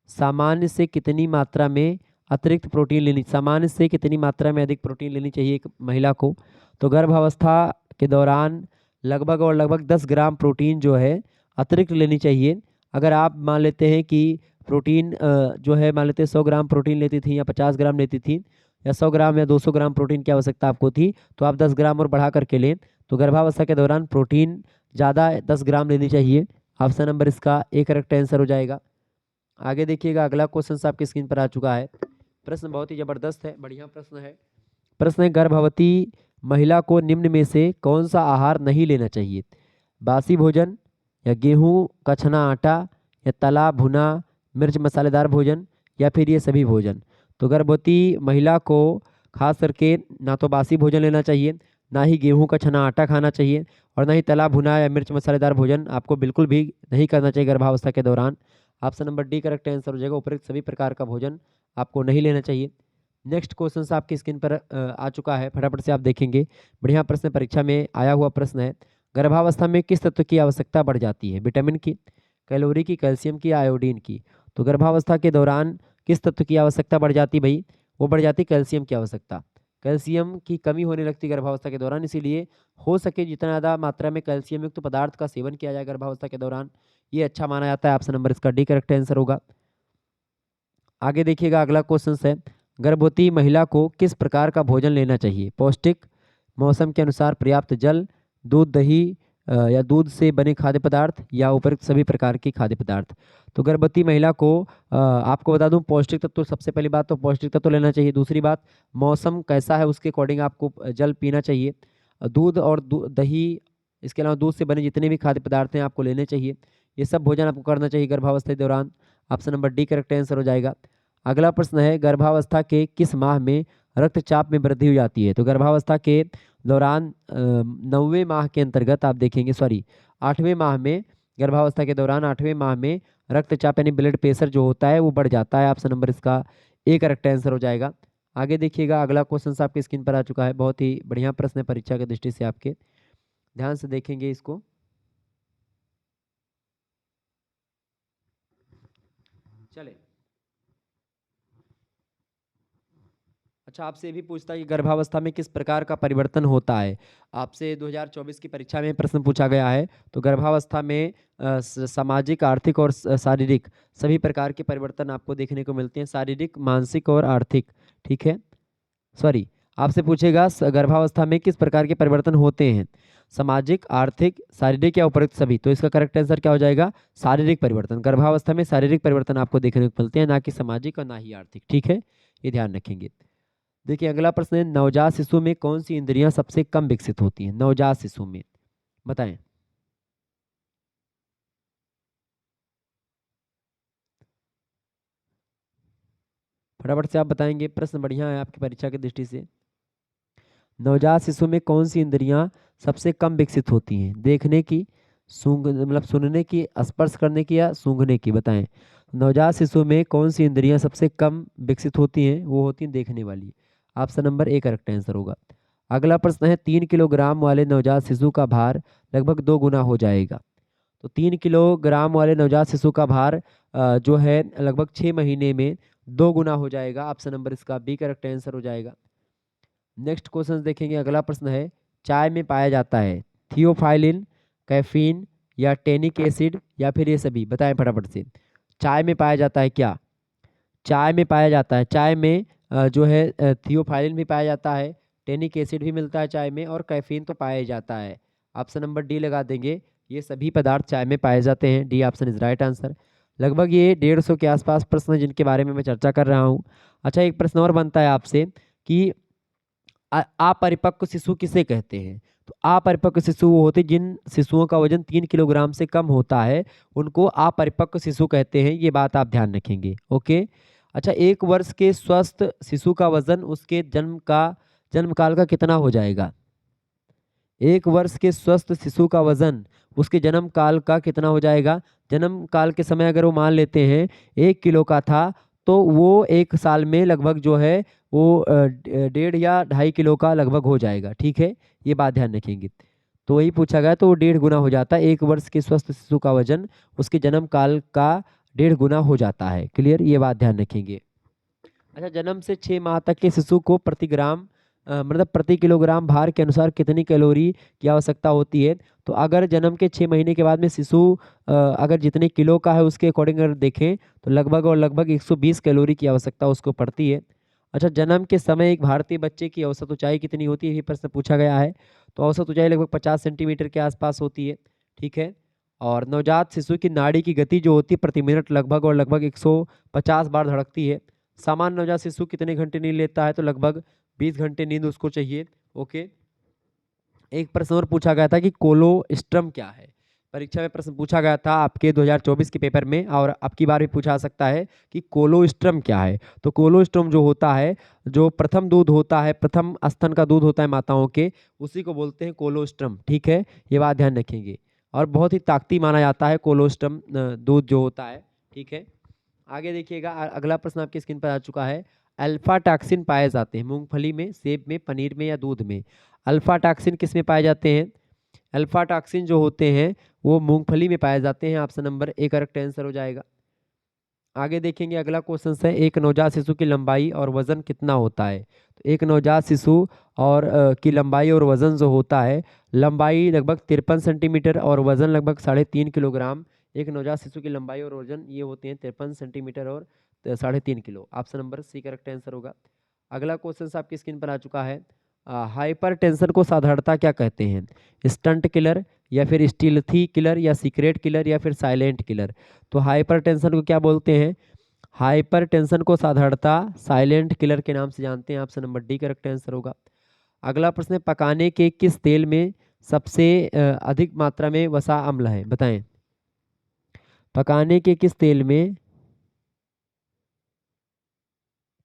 A: सामान्य से कितनी मात्रा में अतिरिक्त प्रोटीन लेनी, सामान्य से कितनी मात्रा में अधिक प्रोटीन लेनी चाहिए एक महिला को? तो गर्भावस्था के दौरान लगभग और लगभग 10 ग्राम प्रोटीन जो है अतिरिक्त लेनी चाहिए। अगर आप मान लेते हैं कि प्रोटीन जो है मान लेते हैं 100 ग्राम प्रोटीन लेती थी या 50 ग्राम लेती थी, या 100 ग्राम या 200 ग्राम प्रोटीन की आवश्यकता आपको थी, तो आप 10 ग्राम और बढ़ा करके लें। तो गर्भावस्था के दौरान प्रोटीन ज़्यादा 10 ग्राम लेनी चाहिए। ऑप्शन नंबर इसका ए करेक्ट आंसर हो जाएगा। आगे देखिएगा, अगला क्वेश्चन आपकी स्क्रीन पर आ चुका है। प्रश्न बहुत ही जबरदस्त है, बढ़िया प्रश्न है। प्रश्न है, गर्भवती महिला को निम्न में से कौन सा आहार नहीं लेना चाहिए? बासी भोजन, या गेहूं का छना आटा, या तला भुना मिर्च मसालेदार भोजन, या फिर ये सभी भोजन? तो गर्भवती महिला को खास करके ना तो बासी भोजन लेना चाहिए, ना ही गेहूं का छना आटा खाना चाहिए, और ना ही तला भुना या मिर्च मसालेदार भोजन आपको बिल्कुल भी नहीं करना चाहिए गर्भावस्था के दौरान। Option number D correct answer हो जाएगा, उपरोक्त सभी प्रकार का भोजन आपको नहीं लेना चाहिए। नेक्स्ट क्वेश्चन आपकी स्क्रीन पर आ चुका है, फटाफट से आप देखेंगे। बढ़िया प्रश्न, परीक्षा में आया हुआ प्रश्न है। गर्भावस्था में किस तत्व की आवश्यकता बढ़ जाती है? विटामिन की, कैलोरी की, कैल्शियम की, आयोडीन की? तो गर्भावस्था के दौरान किस तत्व की आवश्यकता बढ़ जाती भाई? वो बढ़ जाती कैल्शियम की आवश्यकता। कैल्शियम की कमी होने लगती गर्भावस्था के दौरान, इसीलिए हो सके जितना ज़्यादा मात्रा में कैल्शियम युक्त पदार्थ का सेवन किया जाए गर्भावस्था के दौरान, ये अच्छा माना जाता है। ऑप्शन नंबर इसका डी करेक्ट आंसर होगा। आगे देखिएगा, अगला क्वेश्चन है, गर्भवती महिला को किस प्रकार का भोजन लेना चाहिए? पौष्टिक, मौसम के अनुसार पर्याप्त जल, दूध दही या दूध से बने खाद्य पदार्थ, या उपरोक्त सभी प्रकार के खाद्य पदार्थ? तो गर्भवती महिला को आपको बता दूं, पौष्टिक तत्व, सबसे पहली बात तो पौष्टिक तत्व लेना चाहिए। दूसरी बात, मौसम कैसा है उसके अकॉर्डिंग आपको जल पीना चाहिए। दूध और दही, इसके अलावा दूध से बने जितने भी खाद्य पदार्थ हैं आपको लेने चाहिए। ये सब भोजन आपको करना चाहिए गर्भावस्था के दौरान। Option number D correct answer हो जाएगा। अगला प्रश्न है, गर्भावस्था के किस माह में रक्तचाप में वृद्धि हो जाती है? तो गर्भावस्था के दौरान 9वें माह के अंतर्गत आप देखेंगे, सॉरी 8वें माह में, गर्भावस्था के दौरान 8वें माह में रक्तचाप यानी ब्लड प्रेशर जो होता है वो बढ़ जाता है। ऑप्शन नंबर इसका ए करेक्ट आंसर हो जाएगा। आगे देखिएगा, अगला क्वेश्चन आपकी स्क्रीन पर आ चुका है। बहुत ही बढ़िया प्रश्न है परीक्षा की दृष्टि से, आपके ध्यान से देखेंगे इसको। चले, अच्छा आपसे ये भी पूछता है कि गर्भावस्था में किस प्रकार का परिवर्तन होता है। आपसे 2024 की परीक्षा में प्रश्न पूछा गया है। तो गर्भावस्था में सामाजिक, आर्थिक और शारीरिक सभी प्रकार के परिवर्तन आपको देखने को मिलते हैं। शारीरिक, मानसिक और आर्थिक, ठीक है। सॉरी, आपसे पूछेगा गर्भावस्था में किस प्रकार के परिवर्तन होते हैं? सामाजिक, आर्थिक, शारीरिक या उपरोक्त सभी। तो इसका करेक्ट आंसर क्या हो जाएगा? शारीरिक परिवर्तन। गर्भावस्था में शारीरिक परिवर्तन आपको देखने को मिलते हैं, ना कि सामाजिक और ना ही आर्थिक, ठीक है, ये ध्यान रखेंगे। देखिए अगला प्रश्न है, नवजात शिशु में कौन सी इंद्रियां सबसे कम विकसित होती हैं? नवजात शिशु में बताएं। फटाफट से आप बताएंगे, प्रश्न बढ़िया है आपकी परीक्षा की दृष्टि से। नवजात शिशु में कौन सी इंद्रियां सबसे कम विकसित होती हैं? देखने की, सूंघ मतलब सुनने की, स्पर्श करने की या सूंघने की, बताएं। नवजात शिशु में कौन सी इंद्रियां सबसे कम विकसित होती हैं? वो होती हैं देखने वाली। Option number A correct answer होगा। अगला प्रश्न है, 3 किलोग्राम वाले नवजात शिशु का भार लगभग 2 गुना हो जाएगा। तो 3 किलोग्राम वाले नवजात शिशु का भार जो है लगभग 6 महीने में 2 गुना हो जाएगा। ऑप्शन नंबर इसका बी करेक्ट आंसर हो जाएगा। नेक्स्ट क्वेश्चन देखेंगे, अगला प्रश्न है, चाय में पाया जाता है थियोफाइलिन, कैफीन या टेनिक एसिड या फिर ये सभी, बताएं फटाफट से। चाय में पाया जाता है क्या? चाय में पाया जाता है, चाय में जो है थियोफाइलिन भी पाया जाता है, टेनिक एसिड भी मिलता है चाय में, और कैफीन तो पाया जाता है। ऑप्शन नंबर डी लगा देंगे, ये सभी पदार्थ चाय में पाए जाते हैं। D option is right answer. लगभग ये 150 के आसपास प्रश्न हैं जिनके बारे में मैं चर्चा कर रहा हूँ। अच्छा, एक प्रश्न और बनता है आपसे कि अपरिपक्व शिशु किसे कहते हैं? तो अपरिपक्व शिशु वो होते हैं जिन शिशुओं का वजन 3 किलोग्राम से कम होता है, उनको अपरिपक्व शिशु कहते हैं। ये बात आप ध्यान रखेंगे, ओके। अच्छा, 1 वर्ष के स्वस्थ शिशु का वजन उसके जन्म काल का कितना हो जाएगा? 1 वर्ष के स्वस्थ शिशु का वजन उसके जन्म काल का कितना हो जाएगा? जन्म काल के समय अगर वो मान लेते हैं 1 किलो का था, तो वो 1 साल में लगभग जो है वो 1.5 या 2.5 किलो का लगभग हो जाएगा, ठीक है, ये बात ध्यान रखेंगे। तो वही पूछा गया, तो वो 1.5 गुना हो जाता है। 1 वर्ष के स्वस्थ शिशु का वजन उसके जन्म काल का 1.5 गुना हो जाता है। क्लियर, ये बात ध्यान रखेंगे। अच्छा, जन्म से 6 माह तक के शिशु को मतलब प्रति किलोग्राम भार के अनुसार कितनी कैलोरी की आवश्यकता होती है? तो अगर जन्म के 6 महीने के बाद में शिशु अगर जितने किलो का है उसके अकॉर्डिंग अगर देखें तो लगभग और लगभग 120 कैलोरी की आवश्यकता उसको पड़ती है। अच्छा, जन्म के समय एक भारतीय बच्चे की औसत ऊंचाई कितनी होती है, ये प्रश्न पूछा गया है। तो औसत ऊंचाई लगभग 50 सेंटीमीटर के आसपास होती है, ठीक है। और नवजात शिशु की नाड़ी की गति जो होती है प्रति मिनट लगभग और लगभग 150 बार धड़कती है। सामान्य नवजात शिशु कितने घंटे नींद लेता है? तो लगभग 20 घंटे नींद उसको चाहिए, ओके। एक प्रश्न और पूछा गया था कि कोलोस्ट्रम क्या है? परीक्षा में प्रश्न पूछा गया था आपके 2024 के पेपर में, और अब की बार भी पूछा सकता है कि कोलोस्ट्रम क्या है। तो कोलोस्ट्रम जो होता है, जो प्रथम दूध होता है, प्रथम स्तन का दूध होता है माताओं के, उसी को बोलते हैं कोलोस्ट्रम, ठीक है, ये बात ध्यान रखेंगे। और बहुत ही ताकती माना जाता है कोलोस्ट्रम दूध जो होता है, ठीक है। आगे देखिएगा, अगला प्रश्न आपकी स्क्रीन पर आ चुका है। अल्फा टॉक्सिन पाए जाते हैं मूंगफली में, सेब में, पनीर में या दूध में? अल्फा टॉक्सिन किस में पाए जाते हैं? अल्फा टॉक्सिन जो होते हैं वो मूंगफली में पाए जाते हैं। Option number A correct answer हो जाएगा। आगे देखेंगे, अगला क्वेश्चन है, एक नवजात शिशु की लंबाई और वजन कितना होता है? तो एक नवजात शिशु और की लंबाई और वजन जो होता है, लंबाई लगभग 53 सेंटीमीटर और वजन लगभग 3.5 किलोग्राम। एक नवजात शिशु की लंबाई और वजन ये होते हैं 53 सेंटीमीटर और 3.5 kilo. Option number C correct answer होगा। अगला क्वेश्चन आपकी स्क्रीन पर आ चुका है। हाइपर टेंशन को साधारणता क्या कहते हैं? स्टंट किलर या फिर स्टीलथी किलर या सीक्रेट किलर या फिर साइलेंट किलर? तो हाइपरटेंशन को क्या बोलते हैं? हाइपरटेंशन को साधारणता साइलेंट किलर के नाम से जानते हैं। Option number D correct answer होगा। अगला प्रश्न है, पकाने के किस तेल में सबसे अधिक मात्रा में वसा अम्ल है? बताएं। पकाने के किस तेल में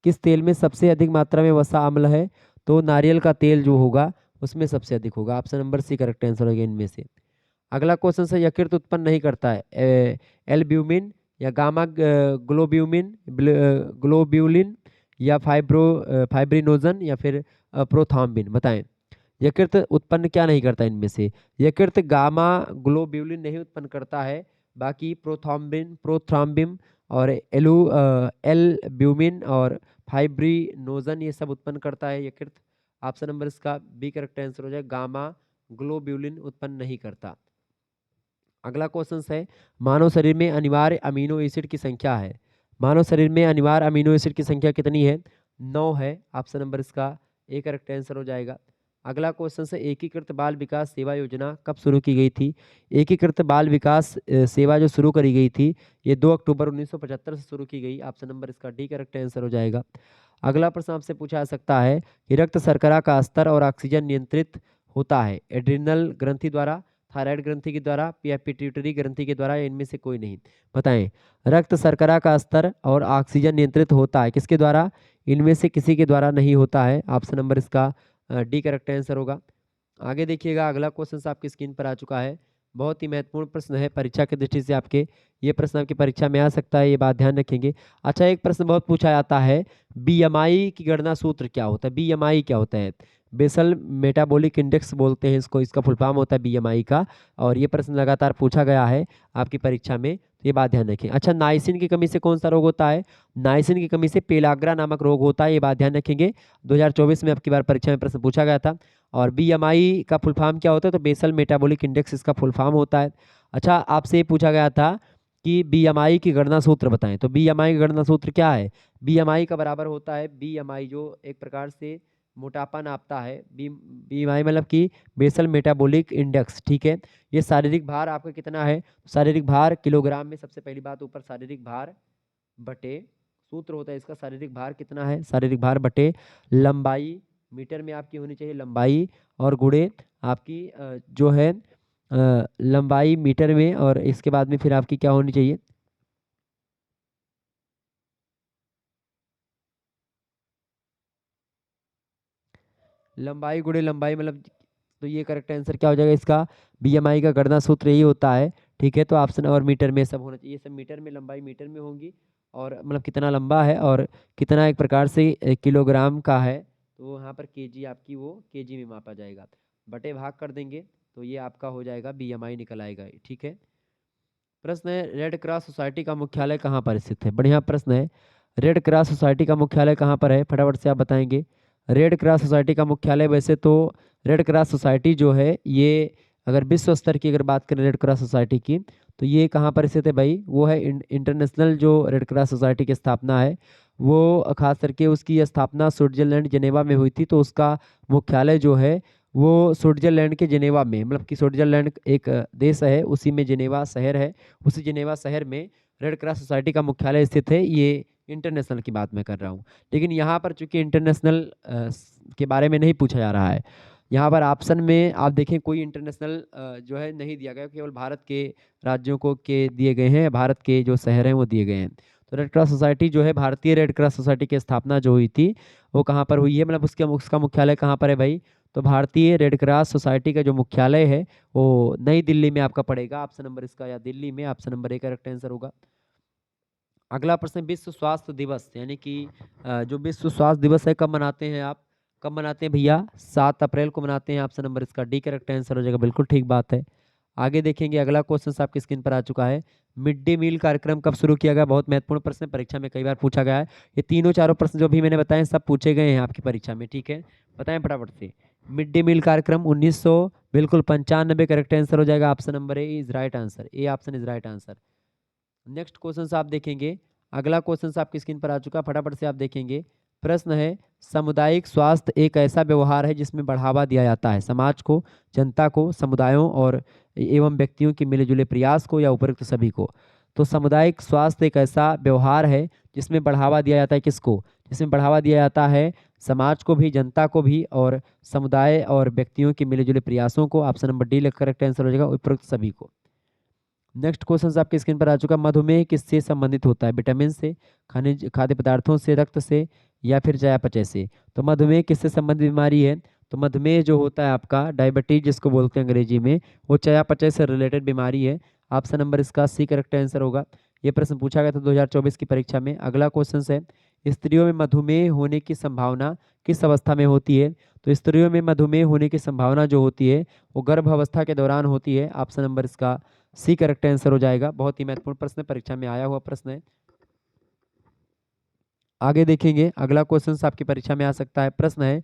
A: किस तेल में सबसे अधिक मात्रा में वसा अम्ल है? तो नारियल का तेल जो होगा उसमें सबसे अधिक होगा। Option number C correct answer होगा इनमें से। अगला क्वेश्चन से यकृत उत्पन्न नहीं करता है, एल्ब्यूमिन या गामा ग्लोब्यूमिन, ग्लोब्यूलिन या फाइब्रिनोजन या फिर प्रोथ्राम्बिन, बताएं। यकृत उत्पन्न क्या नहीं करता इनमें से? यकृत गामा ग्लोब्यूलिन नहीं उत्पन्न करता है, बाकी प्रोथ्राम्बिन और एल्ब्यूमिन और फाइब्रिनोजन ये सब उत्पन्न करता है यकृत। ऑप्शन नंबर इसका बी करेक्ट आंसर हो जाए, गामा ग्लोब्यूलिन उत्पन्न नहीं करता। अगला क्वेश्चन है, मानव शरीर में अनिवार्य अमीनो एसिड की संख्या है। मानव शरीर में अनिवार्य अमीनो एसिड की संख्या कितनी है? 9 है। ऑप्शन नंबर इसका ए करेक्ट आंसर हो जाएगा। अगला क्वेश्चन है, एकीकृत बाल विकास सेवा योजना कब शुरू की गई थी? एकीकृत बाल विकास सेवा जो शुरू करी गई थी ये 2 अक्टूबर 1975 से शुरू की गई। ऑप्शन नंबर इसका डी करेक्ट आंसर हो जाएगा। अगला प्रश्न आपसे पूछा जा सकता है कि रक्त शर्करा का स्तर और ऑक्सीजन नियंत्रित होता है एड्रिनल ग्रंथि द्वारा, थायराइड ग्रंथि के द्वारा या पिट्यूटरी ग्रंथि के द्वारा, या इनमें से कोई नहीं? बताएं। रक्त शर्करा का स्तर और ऑक्सीजन नियंत्रित होता है किसके द्वारा? इनमें से किसी के द्वारा नहीं होता है। ऑप्शन नंबर इसका डी करेक्ट आंसर होगा। आगे देखिएगा, अगला क्वेश्चन आपकी स्क्रीन पर आ चुका है। बहुत ही महत्वपूर्ण प्रश्न है परीक्षा की दृष्टि से, आपके ये प्रश्न आपकी परीक्षा में आ सकता है, ये बात ध्यान रखेंगे। अच्छा, एक प्रश्न बहुत पूछा जाता है, बीएमआई की गणना सूत्र क्या होता है? बीएमआई क्या होता है? बेसल मेटाबॉलिक इंडेक्स बोलते हैं इसको, इसका फुल फॉर्म होता है बीएमआई का। और ये प्रश्न लगातार पूछा गया है आपकी परीक्षा में, तो ये बात ध्यान रखें। अच्छा, नाइसिन की कमी से कौन सा रोग होता है? नाइसिन की कमी से पेलाग्रा नामक रोग होता है, ये बात ध्यान रखेंगे। 2024 में आपकी बार परीक्षा में प्रश्न पूछा गया था। और बीएमआई का फुल फॉर्म क्या होता है? तो बेसल मेटाबॉलिक इंडेक्स इसका फुल फॉर्म होता है। अच्छा, आपसे ये पूछा गया था कि बीएमआई की गणना सूत्र बताएं, तो बीएमआई का गणना सूत्र क्या है? बीएमआई का बराबर होता है, बीएमआई जो एक प्रकार से मोटापा नापता है, बीएमआई मतलब कि बेसल मेटाबॉलिक इंडेक्स, ठीक है। ये शारीरिक भार आपका कितना है? शारीरिक भार किलोग्राम में, सबसे पहली बात ऊपर शारीरिक भार बटे, सूत्र होता है इसका शारीरिक भार कितना है, शारीरिक भार बटे लंबाई, मीटर में आपकी होनी चाहिए लंबाई, और गुणे आपकी जो है लंबाई मीटर में, और इसके बाद में फिर आपकी क्या होनी चाहिए? लंबाई गुणे लंबाई मतलब, तो ये करेक्ट आंसर क्या हो जाएगा इसका? बीएमआई का गणना सूत्र यही होता है, ठीक है। तो ऑप्शन और मीटर में सब होना चाहिए, सब मीटर में, लंबाई मीटर में होंगी, और मतलब कितना लंबा है और कितना एक प्रकार से किलोग्राम का है, तो यहाँ पर केजी आपकी वो केजी में मापा जाएगा, बटे भाग कर देंगे तो ये आपका हो जाएगा बीएमआई निकल आएगा, ठीक है। प्रश्न है, रेड क्रॉस सोसाइटी का मुख्यालय कहाँ पर स्थित है? बढ़िया प्रश्न है। रेड क्रॉस सोसाइटी का मुख्यालय कहाँ पर है, फटाफट से आप बताएंगे। रेड क्रॉस सोसाइटी का मुख्यालय, वैसे तो रेड क्रॉस सोसाइटी जो है ये अगर विश्व स्तर की अगर बात करें रेड क्रॉस सोसाइटी की, तो ये कहाँ पर स्थित है भाई? वो है इंटरनेशनल जो रेड क्रॉस सोसाइटी की स्थापना है, वो खास करके उसकी स्थापना स्विट्जरलैंड जेनेवा में हुई थी, तो उसका मुख्यालय जो है वो स्विट्जरलैंड के जेनेवा में, मतलब कि स्विट्जरलैंड एक देश है, उसी में जेनेवा शहर है, उसी जेनेवा शहर में रेड क्रॉस सोसाइटी का मुख्यालय स्थित है। ये इंटरनेशनल की बात मैं कर रहा हूँ, लेकिन यहाँ पर चूंकि इंटरनेशनल के बारे में नहीं पूछा जा रहा है, यहाँ पर ऑप्शन में आप देखें कोई इंटरनेशनल जो है नहीं दिया गया, केवल भारत के राज्यों को के दिए गए हैं, भारत के जो शहर हैं वो दिए गए हैं। तो रेड क्रॉस सोसाइटी जो है, भारतीय रेड क्रॉस सोसाइटी की स्थापना जो हुई थी वो कहाँ पर हुई है, मतलब उसका मुख्यालय कहाँ पर है भाई? तो भारतीय रेड क्रॉस सोसाइटी का जो मुख्यालय है वो नई दिल्ली में आपका पड़ेगा। ऑप्शन नंबर इसका, या दिल्ली में, option number A correct answer होगा। अगला प्रश्न, विश्व स्वास्थ्य दिवस यानी कि जो विश्व स्वास्थ्य दिवस है कब मनाते हैं आप? कब मनाते हैं भैया? 7 अप्रैल को मनाते हैं। ऑप्शन नंबर इसका डी करेक्ट आंसर हो जाएगा, बिल्कुल ठीक बात है। आगे देखेंगे, अगला क्वेश्चन आपकी स्क्रीन पर आ चुका है। मिड डे मील कार्यक्रम कब शुरू किया गया? बहुत महत्वपूर्ण प्रश्न, परीक्षा में कई बार पूछा गया है। ये तीनों चारों प्रश्न जो भी मैंने बताए सब पूछे गए हैं आपकी परीक्षा में, ठीक है। बताएं फटाफट से। मिड डे मील कार्यक्रम 1900 बिल्कुल 95 करेक्ट आंसर हो जाएगा। Option number A is right answer, A option is right answer. Next question आप देखेंगे, अगला क्वेश्चन आपकी स्क्रीन पर आ चुका है, फटाफट से आप देखेंगे। प्रश्न है, सामुदायिक स्वास्थ्य एक ऐसा व्यवहार है जिसमें बढ़ावा दिया जाता है समाज को, जनता को, समुदायों और एवं व्यक्तियों के मिले-जुले प्रयास को, या उपरोक्त सभी को? तो सामुदायिक स्वास्थ्य एक ऐसा व्यवहार है जिसमें बढ़ावा दिया जाता है किसको? जिसमें बढ़ावा दिया जाता है समाज को भी, जनता को भी, और समुदाय और व्यक्तियों के मिले-जुले प्रयासों को। Option number D correct answer हो जाएगा, उपरोक्त सभी को। नेक्स्ट क्वेश्चन आपके स्क्रीन पर आ चुका है, मधुमेह किससे संबंधित होता है? विटामिन से, खनिज खाद्य पदार्थों से, रक्त से, या फिर चयापचय से? तो मधुमेह किससे संबंधित बीमारी है? तो मधुमेह जो होता है आपका डायबिटीज जिसको बोलते हैं अंग्रेजी में, वो चयापचय से रिलेटेड बीमारी है। ऑप्शन नंबर इसका सी करेक्ट आंसर होगा। ये प्रश्न पूछा गया था 2024 की परीक्षा में। अगला क्वेश्चन है, स्त्रियों में मधुमेह होने की संभावना किस अवस्था में होती है? तो स्त्रियों में मधुमेह होने की संभावना जो होती है वो गर्भ अवस्था के दौरान होती है। ऑप्शन नंबर इसका सी करेक्ट आंसर हो जाएगा। बहुत ही महत्वपूर्ण प्रश्न, परीक्षा में आया हुआ प्रश्न है। आगे देखेंगे, अगला क्वेश्चन आपकी परीक्षा में आ सकता है। प्रश्न है,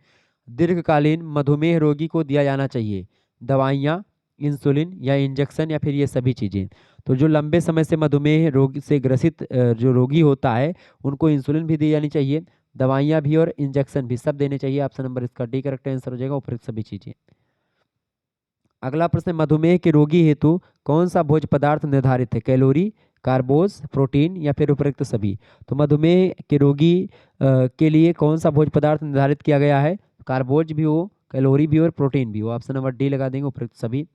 A: दीर्घकालीन मधुमेह रोगी को दिया जाना चाहिए दवाइयाँ, इंसुलिन या इंजेक्शन, या फिर ये सभी चीज़ें? तो जो लंबे समय से मधुमेह रोग से ग्रसित जो रोगी होता है उनको इंसुलिन भी दी जानी चाहिए, दवाइयाँ भी और इंजेक्शन भी, सब देने चाहिए। ऑप्शन नंबर इसका डी करेक्ट आंसर हो जाएगा, उपयुक्त सभी चीज़ें। अगला प्रश्न, मधुमेह के रोगी हेतु कौन सा भोज्य पदार्थ निर्धारित है? कैलोरी, कार्बोज, प्रोटीन, या फिर उपयुक्त सभी? तो मधुमेह के रोगी के लिए कौन सा भोज्य पदार्थ निर्धारित किया गया है? कार्बोज भी हो, कैलोरी भी हो और प्रोटीन भी हो। ऑप्शन नंबर डी लगा देंगे, उपयुक्त सभी।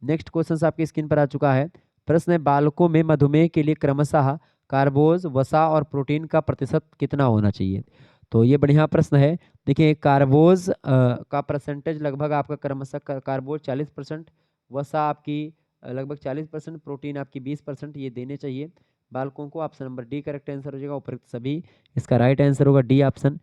A: नेक्स्ट क्वेश्चन आपकी स्क्रीन पर आ चुका है। प्रश्न है, बालकों में मधुमेह के लिए क्रमशः कार्बोज, वसा और प्रोटीन का प्रतिशत कितना होना चाहिए? तो ये बढ़िया प्रश्न है। देखिए, कार्बोज का परसेंटेज लगभग आपका क्रमशः कार्बोज 40%, वसा आपकी लगभग 40%, प्रोटीन आपकी 20%, ये देने चाहिए बालकों को। Option number D correct answer हो जाएगा, उपयुक्त सभी। इसका राइट आंसर होगा डी ऑप्शन।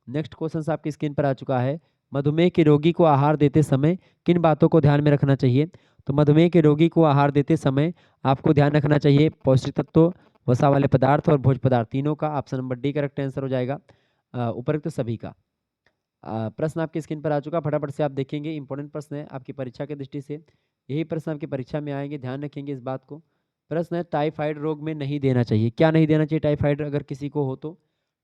A: नेक्स्ट क्वेश्चन आपकी स्क्रीन पर आ चुका है, मधुमेह के रोगी को आहार देते समय किन बातों को ध्यान में रखना चाहिए? तो मधुमेह के रोगी को आहार देते समय आपको ध्यान रखना चाहिए पौष्टिक तत्व, वसा वाले पदार्थ और भोज्य पदार्थ, तीनों का। Option number D correct answer हो जाएगा, उपयुक्त सभी का। प्रश्न आपकी स्क्रीन पर आ चुका, फटाफट से आप देखेंगे, इंपॉर्टेंट प्रश्न है आपकी परीक्षा की दृष्टि से। यही प्रश्न आपकी परीक्षा में आएंगे, ध्यान रखेंगे इस बात को। प्रश्न है, टाइफाइड रोग में नहीं देना चाहिए, क्या नहीं देना चाहिए? टाइफाइड अगर किसी को हो तो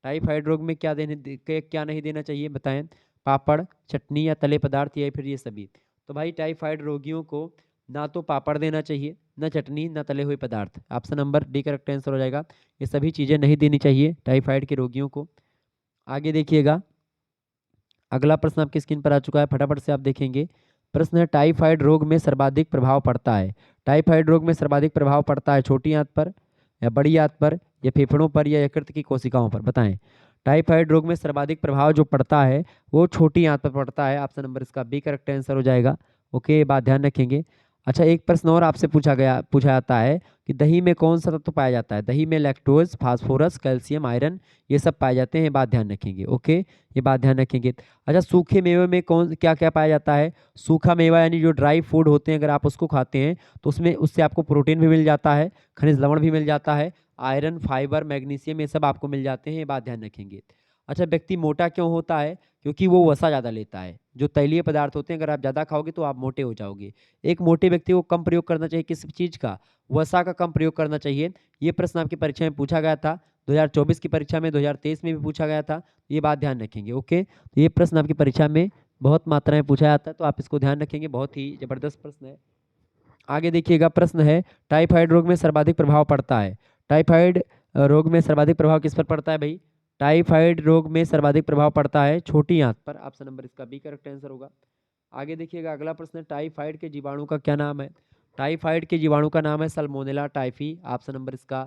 A: टाइफाइड रोग में क्या नहीं देना चाहिए बताएं? पापड़, चटनी या तले पदार्थ, या फिर ये सभी? तो भाई टाइफाइड रोगियों को ना तो पापड़ देना चाहिए, ना चटनी, ना तले हुए पदार्थ। Option number D correct answer हो जाएगा, ये सभी चीज़ें नहीं देनी चाहिए टाइफाइड के रोगियों को। आगे देखिएगा, अगला प्रश्न आपकी स्क्रीन पर आ चुका है, फटाफट से आप देखेंगे। प्रश्न है, टाइफाइड रोग में सर्वाधिक प्रभाव पड़ता है? टाइफाइड रोग में सर्वाधिक प्रभाव पड़ता है छोटी आंत पर, या बड़ी आंत पर, या फेफड़ों पर, या यकृत की कोशिकाओं पर? बताएं। टाइफाइड रोग में सर्वाधिक प्रभाव जो पड़ता है वो छोटी आंत पर पड़ता है। ऑप्शन नंबर इसका बी करेक्ट आंसर हो जाएगा। ओके, ये बात ध्यान रखेंगे। अच्छा, एक प्रश्न और आपसे पूछा जाता है कि दही में कौन सा तत्व पाया जाता है? दही में लैक्टोज, फास्फोरस, कैल्शियम, आयरन, ये सब पाए जाते हैं, ये बात ध्यान रखेंगे। ओके, ये बात ध्यान रखेंगे। अच्छा, सूखे मेवे में कौन क्या क्या पाया जाता है? सूखा मेवा यानी जो ड्राई फूड होते हैं, अगर आप उसको खाते हैं तो उसमें उससे आपको प्रोटीन भी मिल जाता है, खनिज लवण भी मिल जाता है, आयरन, फाइबर, मैग्नीशियम, ये सब आपको मिल जाते हैं, ये बात ध्यान रखेंगे। अच्छा, व्यक्ति मोटा क्यों होता है? क्योंकि वो वसा ज़्यादा लेता है। जो तैलीय पदार्थ होते हैं अगर आप ज़्यादा खाओगे तो आप मोटे हो जाओगे। एक मोटे व्यक्ति को कम प्रयोग करना चाहिए किस चीज़ का? वसा का कम प्रयोग करना चाहिए। ये प्रश्न आपकी परीक्षा में पूछा गया था 2024 की परीक्षा में, 2023 में भी पूछा गया था, ये बात ध्यान रखेंगे। ओके, तो ये प्रश्न आपकी परीक्षा में बहुत मात्रा में पूछा जाता है, तो आप इसको ध्यान रखेंगे, बहुत ही जबरदस्त प्रश्न है। आगे देखिएगा, प्रश्न है, टाइफाइड रोग में सर्वाधिक प्रभाव पड़ता है? टाइफाइड रोग में सर्वाधिक प्रभाव किस पर पड़ता है भाई? टाइफाइड रोग में सर्वाधिक प्रभाव पड़ता है छोटी आंत पर। ऑप्शन नंबर इसका बी करेक्ट आंसर होगा। आगे देखिएगा, अगला प्रश्न है, टाइफाइड के जीवाणु का क्या नाम है? टाइफाइड के जीवाणु का नाम है सल्मोनेला टाइफी। ऑप्शन नंबर इसका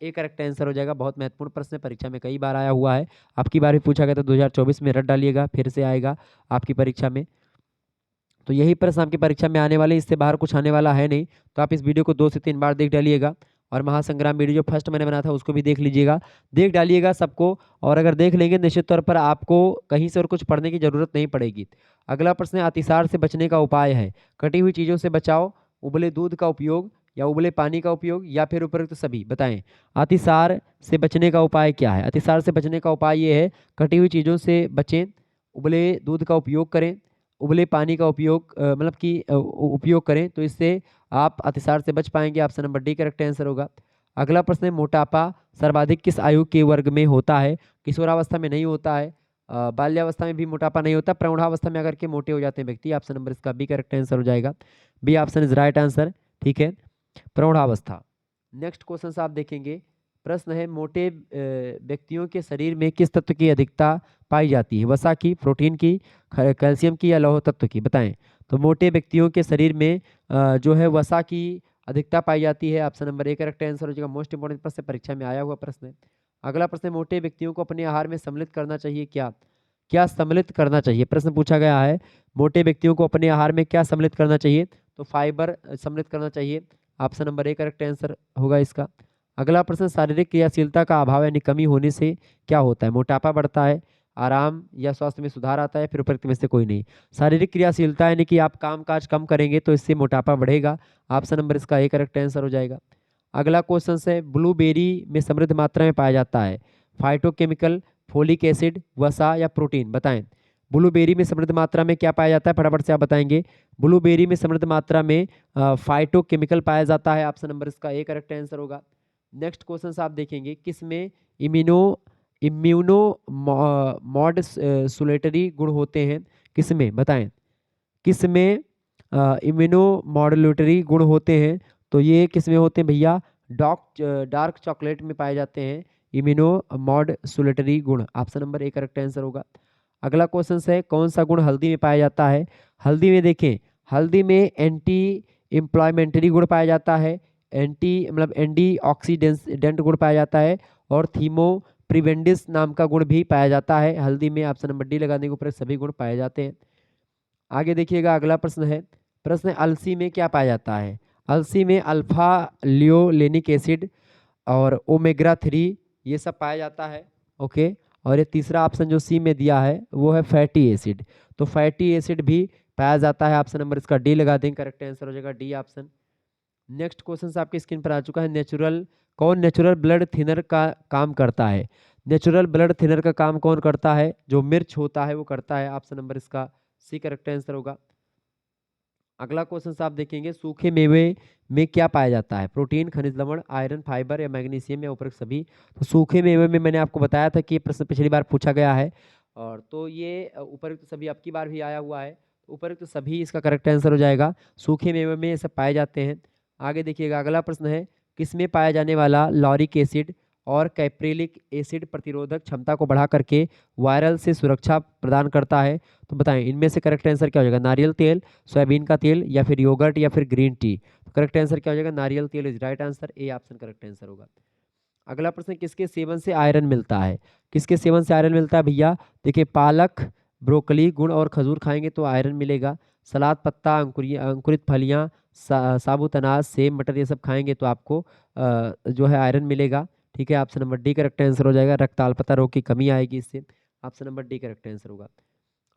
A: ए करेक्ट आंसर हो जाएगा। बहुत महत्वपूर्ण प्रश्न है, परीक्षा में कई बार आया हुआ है, आपकी बार भी पूछा गया था 2024 में, रट डालिएगा, फिर से आएगा आपकी परीक्षा में। तो यही प्रश्न आपकी परीक्षा में आने वाले, इससे बाहर कुछ आने वाला है नहीं। तो आप इस वीडियो को 2 से 3 बार देख डालिएगा, और महासंग्राम वीडियो जो फर्स्ट मैंने बनाया था उसको भी देख लीजिएगा, देख डालिएगा सबको। और अगर देख लेंगे निश्चित तौर पर आपको कहीं से और कुछ पढ़ने की जरूरत नहीं पड़ेगी। अगला प्रश्न है, अतिसार से बचने का उपाय है? कटी हुई चीज़ों से बचाओ, उबले दूध का उपयोग, या उबले पानी का उपयोग, या फिर उपयुक्त सभी? बताएं, अतिसार से बचने का उपाय क्या है? अतिसार से बचने का उपाय ये है, कटी हुई चीज़ों से बचें, उबले दूध का उपयोग करें, उबले पानी का उपयोग मतलब कि उपयोग करें, तो इससे आप अतिसार से बच पाएंगे। Option number D correct answer होगा। अगला प्रश्न है, मोटापा सर्वाधिक किस आयु के वर्ग में होता है? किशोरावस्था में नहीं होता है, बाल्यावस्था में भी मोटापा नहीं होता, प्रौढ़ावस्था में अगर के मोटे हो जाते हैं व्यक्ति। ऑप्शन नंबर इसका बी करेक्ट आंसर हो जाएगा, B option is right answer. ठीक है, प्रौढ़ावस्था। नेक्स्ट क्वेश्चन आप देखेंगे, प्रश्न है, मोटे व्यक्तियों के शरीर में किस तत्व की अधिकता पाई जाती है? वसा की, प्रोटीन की, कैल्शियम की, या लौह तत्व की? बताएं। तो मोटे व्यक्तियों के शरीर में जो है वसा की अधिकता पाई जाती है। Option number A correct answer हो जाएगा। मोस्ट इंपोर्टेंट प्रश्न, परीक्षा में आया हुआ प्रश्न है। अगला प्रश्न, मोटे व्यक्तियों को अपने आहार में सम्मिलित करना चाहिए क्या? क्या सम्मिलित करना चाहिए? प्रश्न पूछा गया है, मोटे व्यक्तियों को अपने आहार में क्या सम्मिलित करना चाहिए? तो फाइबर सम्मिलित करना चाहिए। Option number A correct answer होगा इसका। अगला प्रश्न, शारीरिक क्रियाशीलता का अभाव यानी कमी होने से क्या होता है? मोटापा बढ़ता है, आराम या स्वास्थ्य में सुधार आता है, फिर उपरोक्त में से कोई नहीं। शारीरिक क्रियाशीलता यानी कि आप काम काज कम करेंगे तो इससे मोटापा बढ़ेगा। ऑप्शन नंबर इसका ए करेक्ट आंसर हो जाएगा। अगला क्वेश्चन है, ब्लूबेरी में समृद्ध मात्रा में पाया जाता है फाइटोकेमिकल, फोलिक एसिड, वसा या प्रोटीन? बताएं। ब्लूबेरी में समृद्ध मात्रा में क्या पाया जाता है? फटाफट से आप बताएंगे। ब्लूबेरी में समृद्ध मात्रा में फाइटोकेमिकल पाया जाता है। ऑप्शन नंबर इसका ए करेक्ट आंसर होगा। नेक्स्ट क्वेश्चन आप देखेंगे, किसमें इम्यूनो मॉड्यूलेटरी गुण होते हैं? किसमें? बताएं। किसमें इम्यूनो मॉड्यूलेटरी गुण होते हैं? तो ये किसमें होते हैं भैया? डार्क चॉकलेट में पाए जाते हैं इम्यूनो मॉड्यूलेटरी गुण। Option number A correct answer होगा। अगला क्वेश्चन है, कौन सा गुण हल्दी में पाया जाता है? हल्दी में देखें, हल्दी में एंटी इंफ्लामेटरी गुण पाया जाता है, एंटी ऑक्सीडेंट गुण पाया जाता है, और थीमोप्रिवेंडिस नाम का गुण भी पाया जाता है हल्दी में। ऑप्शन नंबर डी लगाने के ऊपर सभी गुण पाए जाते हैं। आगे देखिएगा, अगला प्रश्न है, प्रश्न अलसी में क्या पाया जाता है? अलसी में अल्फा लियोलेनिक एसिड और ओमेगा 3 ये सब पाया जाता है। ओके, और ये तीसरा ऑप्शन जो सी में दिया है वो है फैटी एसिड, तो फैटी एसिड भी पाया जाता है। ऑप्शन नंबर इसका डी लगा देंगे, करेक्ट आंसर हो जाएगा डी ऑप्शन। नेक्स्ट क्वेश्चन आपकी स्क्रीन पर आ चुका है, कौन नेचुरल ब्लड थिनर का काम करता है? नेचुरल ब्लड थिनर का काम कौन करता है? जो मिर्च होता है वो करता है। ऑप्शन नंबर इसका सी करेक्ट आंसर होगा। अगला क्वेश्चन आप देखेंगे, सूखे मेवे में क्या पाया जाता है? प्रोटीन, खनिज लवण, आयरन, फाइबर या मैग्नीशियम या उपरोक्त सभी? तो सूखे मेवे में मैंने आपको बताया था कि ये प्रश्न पिछली बार पूछा गया है, और तो ये उपरोक्त सभी अब की बार भी आया हुआ है, उपरोक्त सभी इसका करेक्ट आंसर हो जाएगा। सूखे मेवे में ये सब पाए जाते हैं। आगे देखिएगा, अगला प्रश्न है, किसमें पाया जाने वाला लॉरिक एसिड और कैप्रिलिक एसिड प्रतिरोधक क्षमता को बढ़ा करके वायरल से सुरक्षा प्रदान करता है? तो बताएं, इनमें से करेक्ट आंसर क्या हो जाएगा? नारियल तेल, सोयाबीन का तेल, या फिर योगर्ट, या फिर ग्रीन टी? तो करेक्ट आंसर क्या हो जाएगा? नारियल तेल is right answer, A option correct answer होगा। अगला प्रश्न, किसके सेवन से आयरन मिलता है? किसके सेवन से आयरन मिलता है भैया? देखिए, पालक, ब्रोकली, गुड़ और खजूर खाएंगे तो आयरन मिलेगा। सलाद पत्ता, अंकुरित फलियां, साबुत अनाज, सेब, मटर ये सब खाएंगे तो आपको जो है आयरन मिलेगा। ठीक है, option number D correct answer हो जाएगा। रक्त अल्पता रोग की कमी आएगी इससे। Option number D correct answer होगा।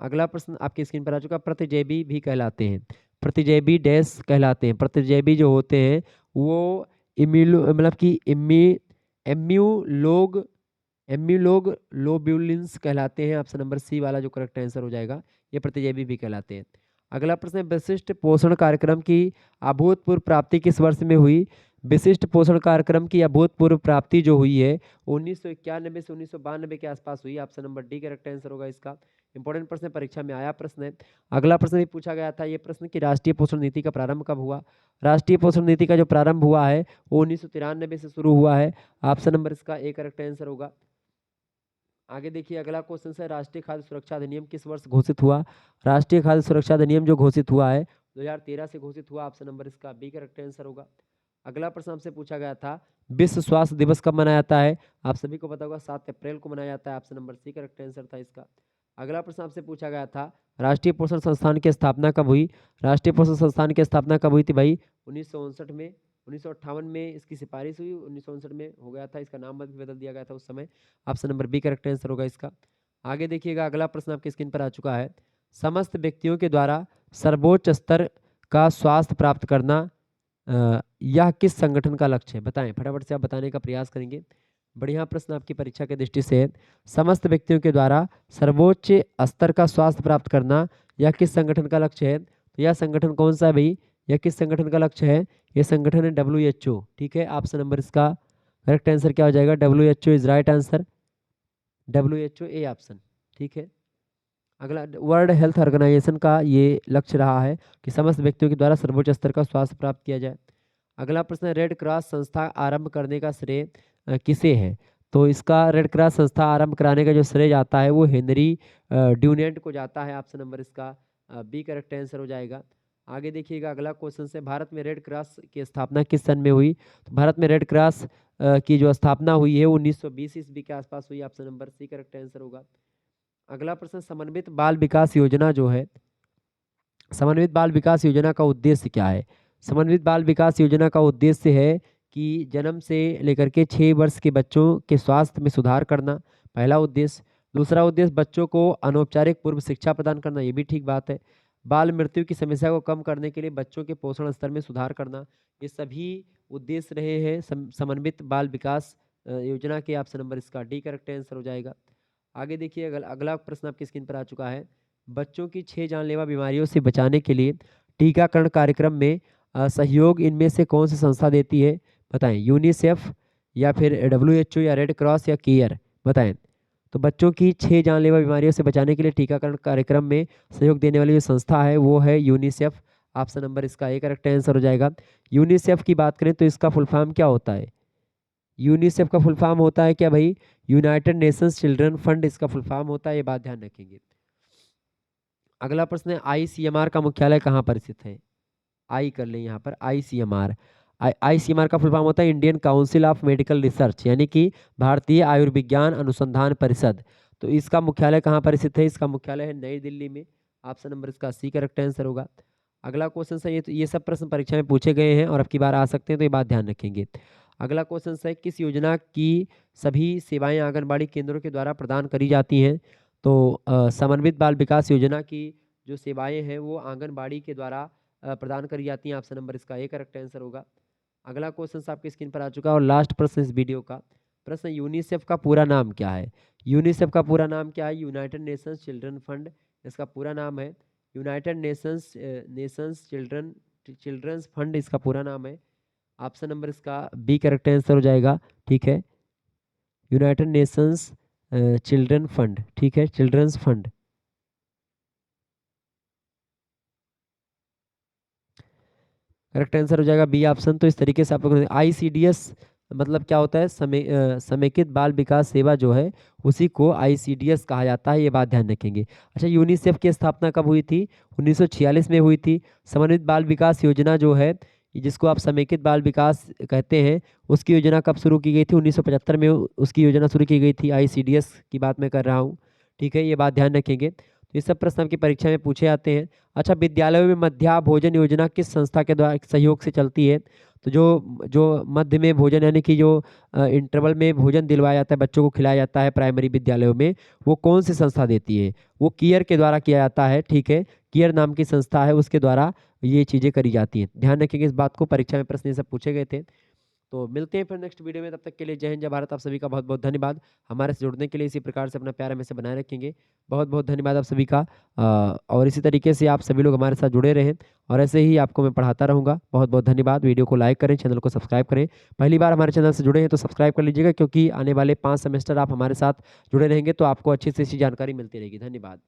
A: अगला प्रश्न आपकी स्क्रीन पर आ चुका, प्रतिजैवी भी कहलाते हैं। प्रतिजैवी डैश कहलाते हैं। प्रतिजैवी जो होते हैं वो इम्यूलो मतलब कि एम्यूलोग एम्यूलोग लोब्यूलिन्स कहलाते हैं। ऑप्शन नंबर सी वाला जो करेक्ट आंसर हो जाएगा, ये प्रतिजैवी भी कहलाते हैं। अगला प्रश्न है, विशिष्ट पोषण कार्यक्रम की अभूतपूर्व प्राप्ति किस वर्ष में हुई? विशिष्ट पोषण कार्यक्रम की अभूतपूर्व प्राप्ति जो हुई है 1991 से 1992 के आसपास हुई। Option number D correct answer होगा इसका। इंपॉर्टेंट प्रश्न, परीक्षा में आया प्रश्न है। अगला प्रश्न भी पूछा गया था ये प्रश्न कि राष्ट्रीय पोषण नीति का प्रारंभ कब हुआ? राष्ट्रीय पोषण नीति का जो प्रारंभ हुआ है वो 1993 से शुरू हुआ है। ऑप्शन नंबर इसका ए करेक्ट आंसर होगा। आगे देखिए, अगला क्वेश्चन है, राष्ट्रीय खाद्य सुरक्षा अधिनियम किस वर्ष घोषित हुआ? राष्ट्रीय खाद्य सुरक्षा अधिनियम जो घोषित हुआ है 2013 से घोषित हुआ। ऑप्शन नंबर इसका बी करेक्ट आंसर होगा। अगला प्रश्न आपसे पूछा गया था, विश्व स्वास्थ्य दिवस कब मनाया जाता है? आप सभी को पता होगा 7 अप्रैल को मनाया जाता है। Option number C correct answer था इसका। अगला प्रश्न आपसे पूछा गया था, राष्ट्रीय पोषण संस्थान की स्थापना कब हुई? राष्ट्रीय पोषण संस्थान की स्थापना कब हुई थी भाई? 1959 में। 1958 में इसकी सिफारिश हुई, 1959 में हो गया था। इसका नाम भी बदल दिया गया था उस समय। Option number B correct answer होगा इसका। आगे देखिएगा, अगला प्रश्न आपकी स्क्रीन पर आ चुका है, समस्त व्यक्तियों के द्वारा सर्वोच्च स्तर का स्वास्थ्य प्राप्त करना यह किस संगठन का लक्ष्य है? बताएं, फटाफट से आप बताने का प्रयास करेंगे। बढ़िया प्रश्न आपकी परीक्षा के दृष्टि से है। समस्त व्यक्तियों के द्वारा सर्वोच्च स्तर का स्वास्थ्य प्राप्त करना यह किस संगठन का लक्ष्य है? तो यह संगठन कौन सा है भाई? यह किस संगठन का लक्ष्य है? यह संगठन है WHO। ठीक है, ऑप्शन नंबर इसका करेक्ट आंसर क्या हो जाएगा? WHO is right answer, WHO A option. ठीक है, अगला, वर्ल्ड हेल्थ ऑर्गेनाइजेशन का ये लक्ष्य रहा है कि समस्त व्यक्तियों के द्वारा सर्वोच्च स्तर का स्वास्थ्य प्राप्त किया जाए। अगला प्रश्न है, रेड क्रॉस संस्था आरंभ करने का श्रेय किसे है? तो इसका रेड क्रॉस संस्था आरंभ कराने का जो श्रेय जाता है वो हेनरी ड्यूनेंट को जाता है। ऑप्शन नंबर इसका बी करेक्ट आंसर हो जाएगा। आगे देखिएगा अगला क्वेश्चन है, भारत में रेड क्रॉस की स्थापना किस सन में हुई? तो भारत में रेड क्रॉस की जो स्थापना हुई है 1920 ईस्वी के आसपास हुई। Option number C correct answer होगा। अगला प्रश्न, समन्वित बाल विकास योजना जो है, समन्वित बाल विकास योजना का उद्देश्य क्या है? समन्वित बाल विकास योजना का उद्देश्य है कि जन्म से लेकर के 6 वर्ष के बच्चों के स्वास्थ्य में सुधार करना, पहला उद्देश्य। दूसरा उद्देश्य, बच्चों को अनौपचारिक पूर्व शिक्षा प्रदान करना, ये भी ठीक बात है। बाल मृत्यु की समस्या को कम करने के लिए बच्चों के पोषण स्तर में सुधार करना, ये सभी उद्देश्य रहे हैं समन्वित बाल विकास योजना के। ऑप्शन नंबर इसका डी करेक्ट आंसर हो जाएगा। आगे देखिए अगला प्रश्न आपकी स्क्रीन पर आ चुका है, बच्चों की 6 जानलेवा बीमारियों से बचाने के लिए टीकाकरण कार्यक्रम में सहयोग इनमें से कौन सी संस्था देती है? बताएं, यूनिसेफ या फिर WHO या रेड क्रॉस या केयर, बताएं। तो बच्चों की 6 जानलेवा बीमारियों से बचाने के लिए टीकाकरण कार्यक्रम में सहयोग देने वाली जो संस्था है वो है यूनिसेफ। ऑप्शन नंबर इसका ए करेक्ट आंसर हो जाएगा। यूनिसेफ की बात करें तो इसका फुल फॉर्म क्या होता है? यूनिसेफ का फुल फॉर्म होता है क्या भाई? यूनाइटेड नेशंस चिल्ड्रन फंड इसका फुल फॉर्म होता है, ये बात ध्यान रखेंगे। अगला प्रश्न है, ICMR का मुख्यालय कहाँ पर स्थित है? आई कर लें यहाँ पर, ICMR। ICMR का फुल फॉर्म होता है Indian council of medical research, यानी कि भारतीय आयुर्विज्ञान अनुसंधान परिषद। तो इसका मुख्यालय कहाँ पर स्थित है? इसका मुख्यालय है नई दिल्ली में। ऑप्शन नंबर इसका सी करेक्ट आंसर होगा। अगला क्वेश्चन है, ये सब प्रश्न परीक्षा में पूछे गए हैं और अब की बार आ सकते हैं, तो ये बात ध्यान रखेंगे। अगला क्वेश्चन है, किस योजना की सभी सेवाएं आंगनबाड़ी केंद्रों के द्वारा प्रदान करी जाती हैं? तो समन्वित बाल विकास योजना की जो सेवाएं हैं वो आंगनबाड़ी के द्वारा प्रदान करी जाती हैं। ऑप्शन नंबर इसका ए करेक्ट आंसर होगा। अगला क्वेश्चन आपकी स्क्रीन पर आ चुका है और लास्ट प्रश्न इस वीडियो का। प्रश्न, यूनिसेफ का पूरा नाम क्या है? यूनिसेफ का पूरा नाम क्या है? यूनाइटेड नेशंस चिल्ड्रन फंड इसका पूरा नाम है। यूनाइटेड नेशंस चिल्ड्रंस फंड इसका पूरा नाम है। ऑप्शन नंबर इसका बी करेक्ट आंसर हो जाएगा। ठीक है, यूनाइटेड नेशंस चिल्ड्रन फंड, ठीक है, चिल्ड्रंस फंड। करेक्ट आंसर हो जाएगा बी ऑप्शन। तो इस तरीके से आप लोग ICDS मतलब क्या होता है? समेकित बाल विकास सेवा जो है उसी को ICDS कहा जाता है, ये बात ध्यान रखेंगे। अच्छा, यूनिसेफ की स्थापना कब हुई थी? 1946 में हुई थी। समन्वित बाल विकास योजना जो है, जिसको आप समेकित बाल विकास कहते हैं, उसकी योजना कब शुरू की गई थी? 1975 में उसकी योजना शुरू की गई थी। ICDS की बात मैं कर रहा हूँ, ठीक है, ये बात ध्यान रखेंगे। तो ये सब प्रश्न आपकी परीक्षा में पूछे जाते हैं। अच्छा, विद्यालयों में मध्याह्न भोजन योजना किस संस्था के द्वारा सहयोग से चलती है? तो जो जो मध्य में भोजन यानी कि जो इंटरवल में भोजन दिलवाया जाता है, बच्चों को खिलाया जाता है प्राइमरी विद्यालयों में, वो कौन सी संस्था देती है? वो केयर के द्वारा किया जाता है, ठीक है, केयर नाम की संस्था है, उसके द्वारा ये चीज़ें करी जाती हैं। ध्यान रखेंगे इस बात को, परीक्षा में प्रश्न ये सब पूछे गए थे। तो मिलते हैं फिर नेक्स्ट वीडियो में, तब तक के लिए जय हिंद जय भारत। आप सभी का बहुत बहुत धन्यवाद। हमारे से जुड़ने के लिए इसी प्रकार से अपना प्यार हमेशा बनाए रखेंगे। बहुत बहुत धन्यवाद आप सभी का। और इसी तरीके से आप सभी लोग हमारे साथ जुड़े रहें और ऐसे ही आपको मैं पढ़ाता रहूँगा। बहुत बहुत धन्यवाद। वीडियो को लाइक करें, चैनल को सब्सक्राइब करें। पहली बार हमारे चैनल से जुड़े हैं तो सब्सक्राइब कर लीजिएगा, क्योंकि आने वाले 5 सेमेस्टर आप हमारे साथ जुड़े रहेंगे तो आपको अच्छी से अच्छी जानकारी मिलती रहेगी। धन्यवाद।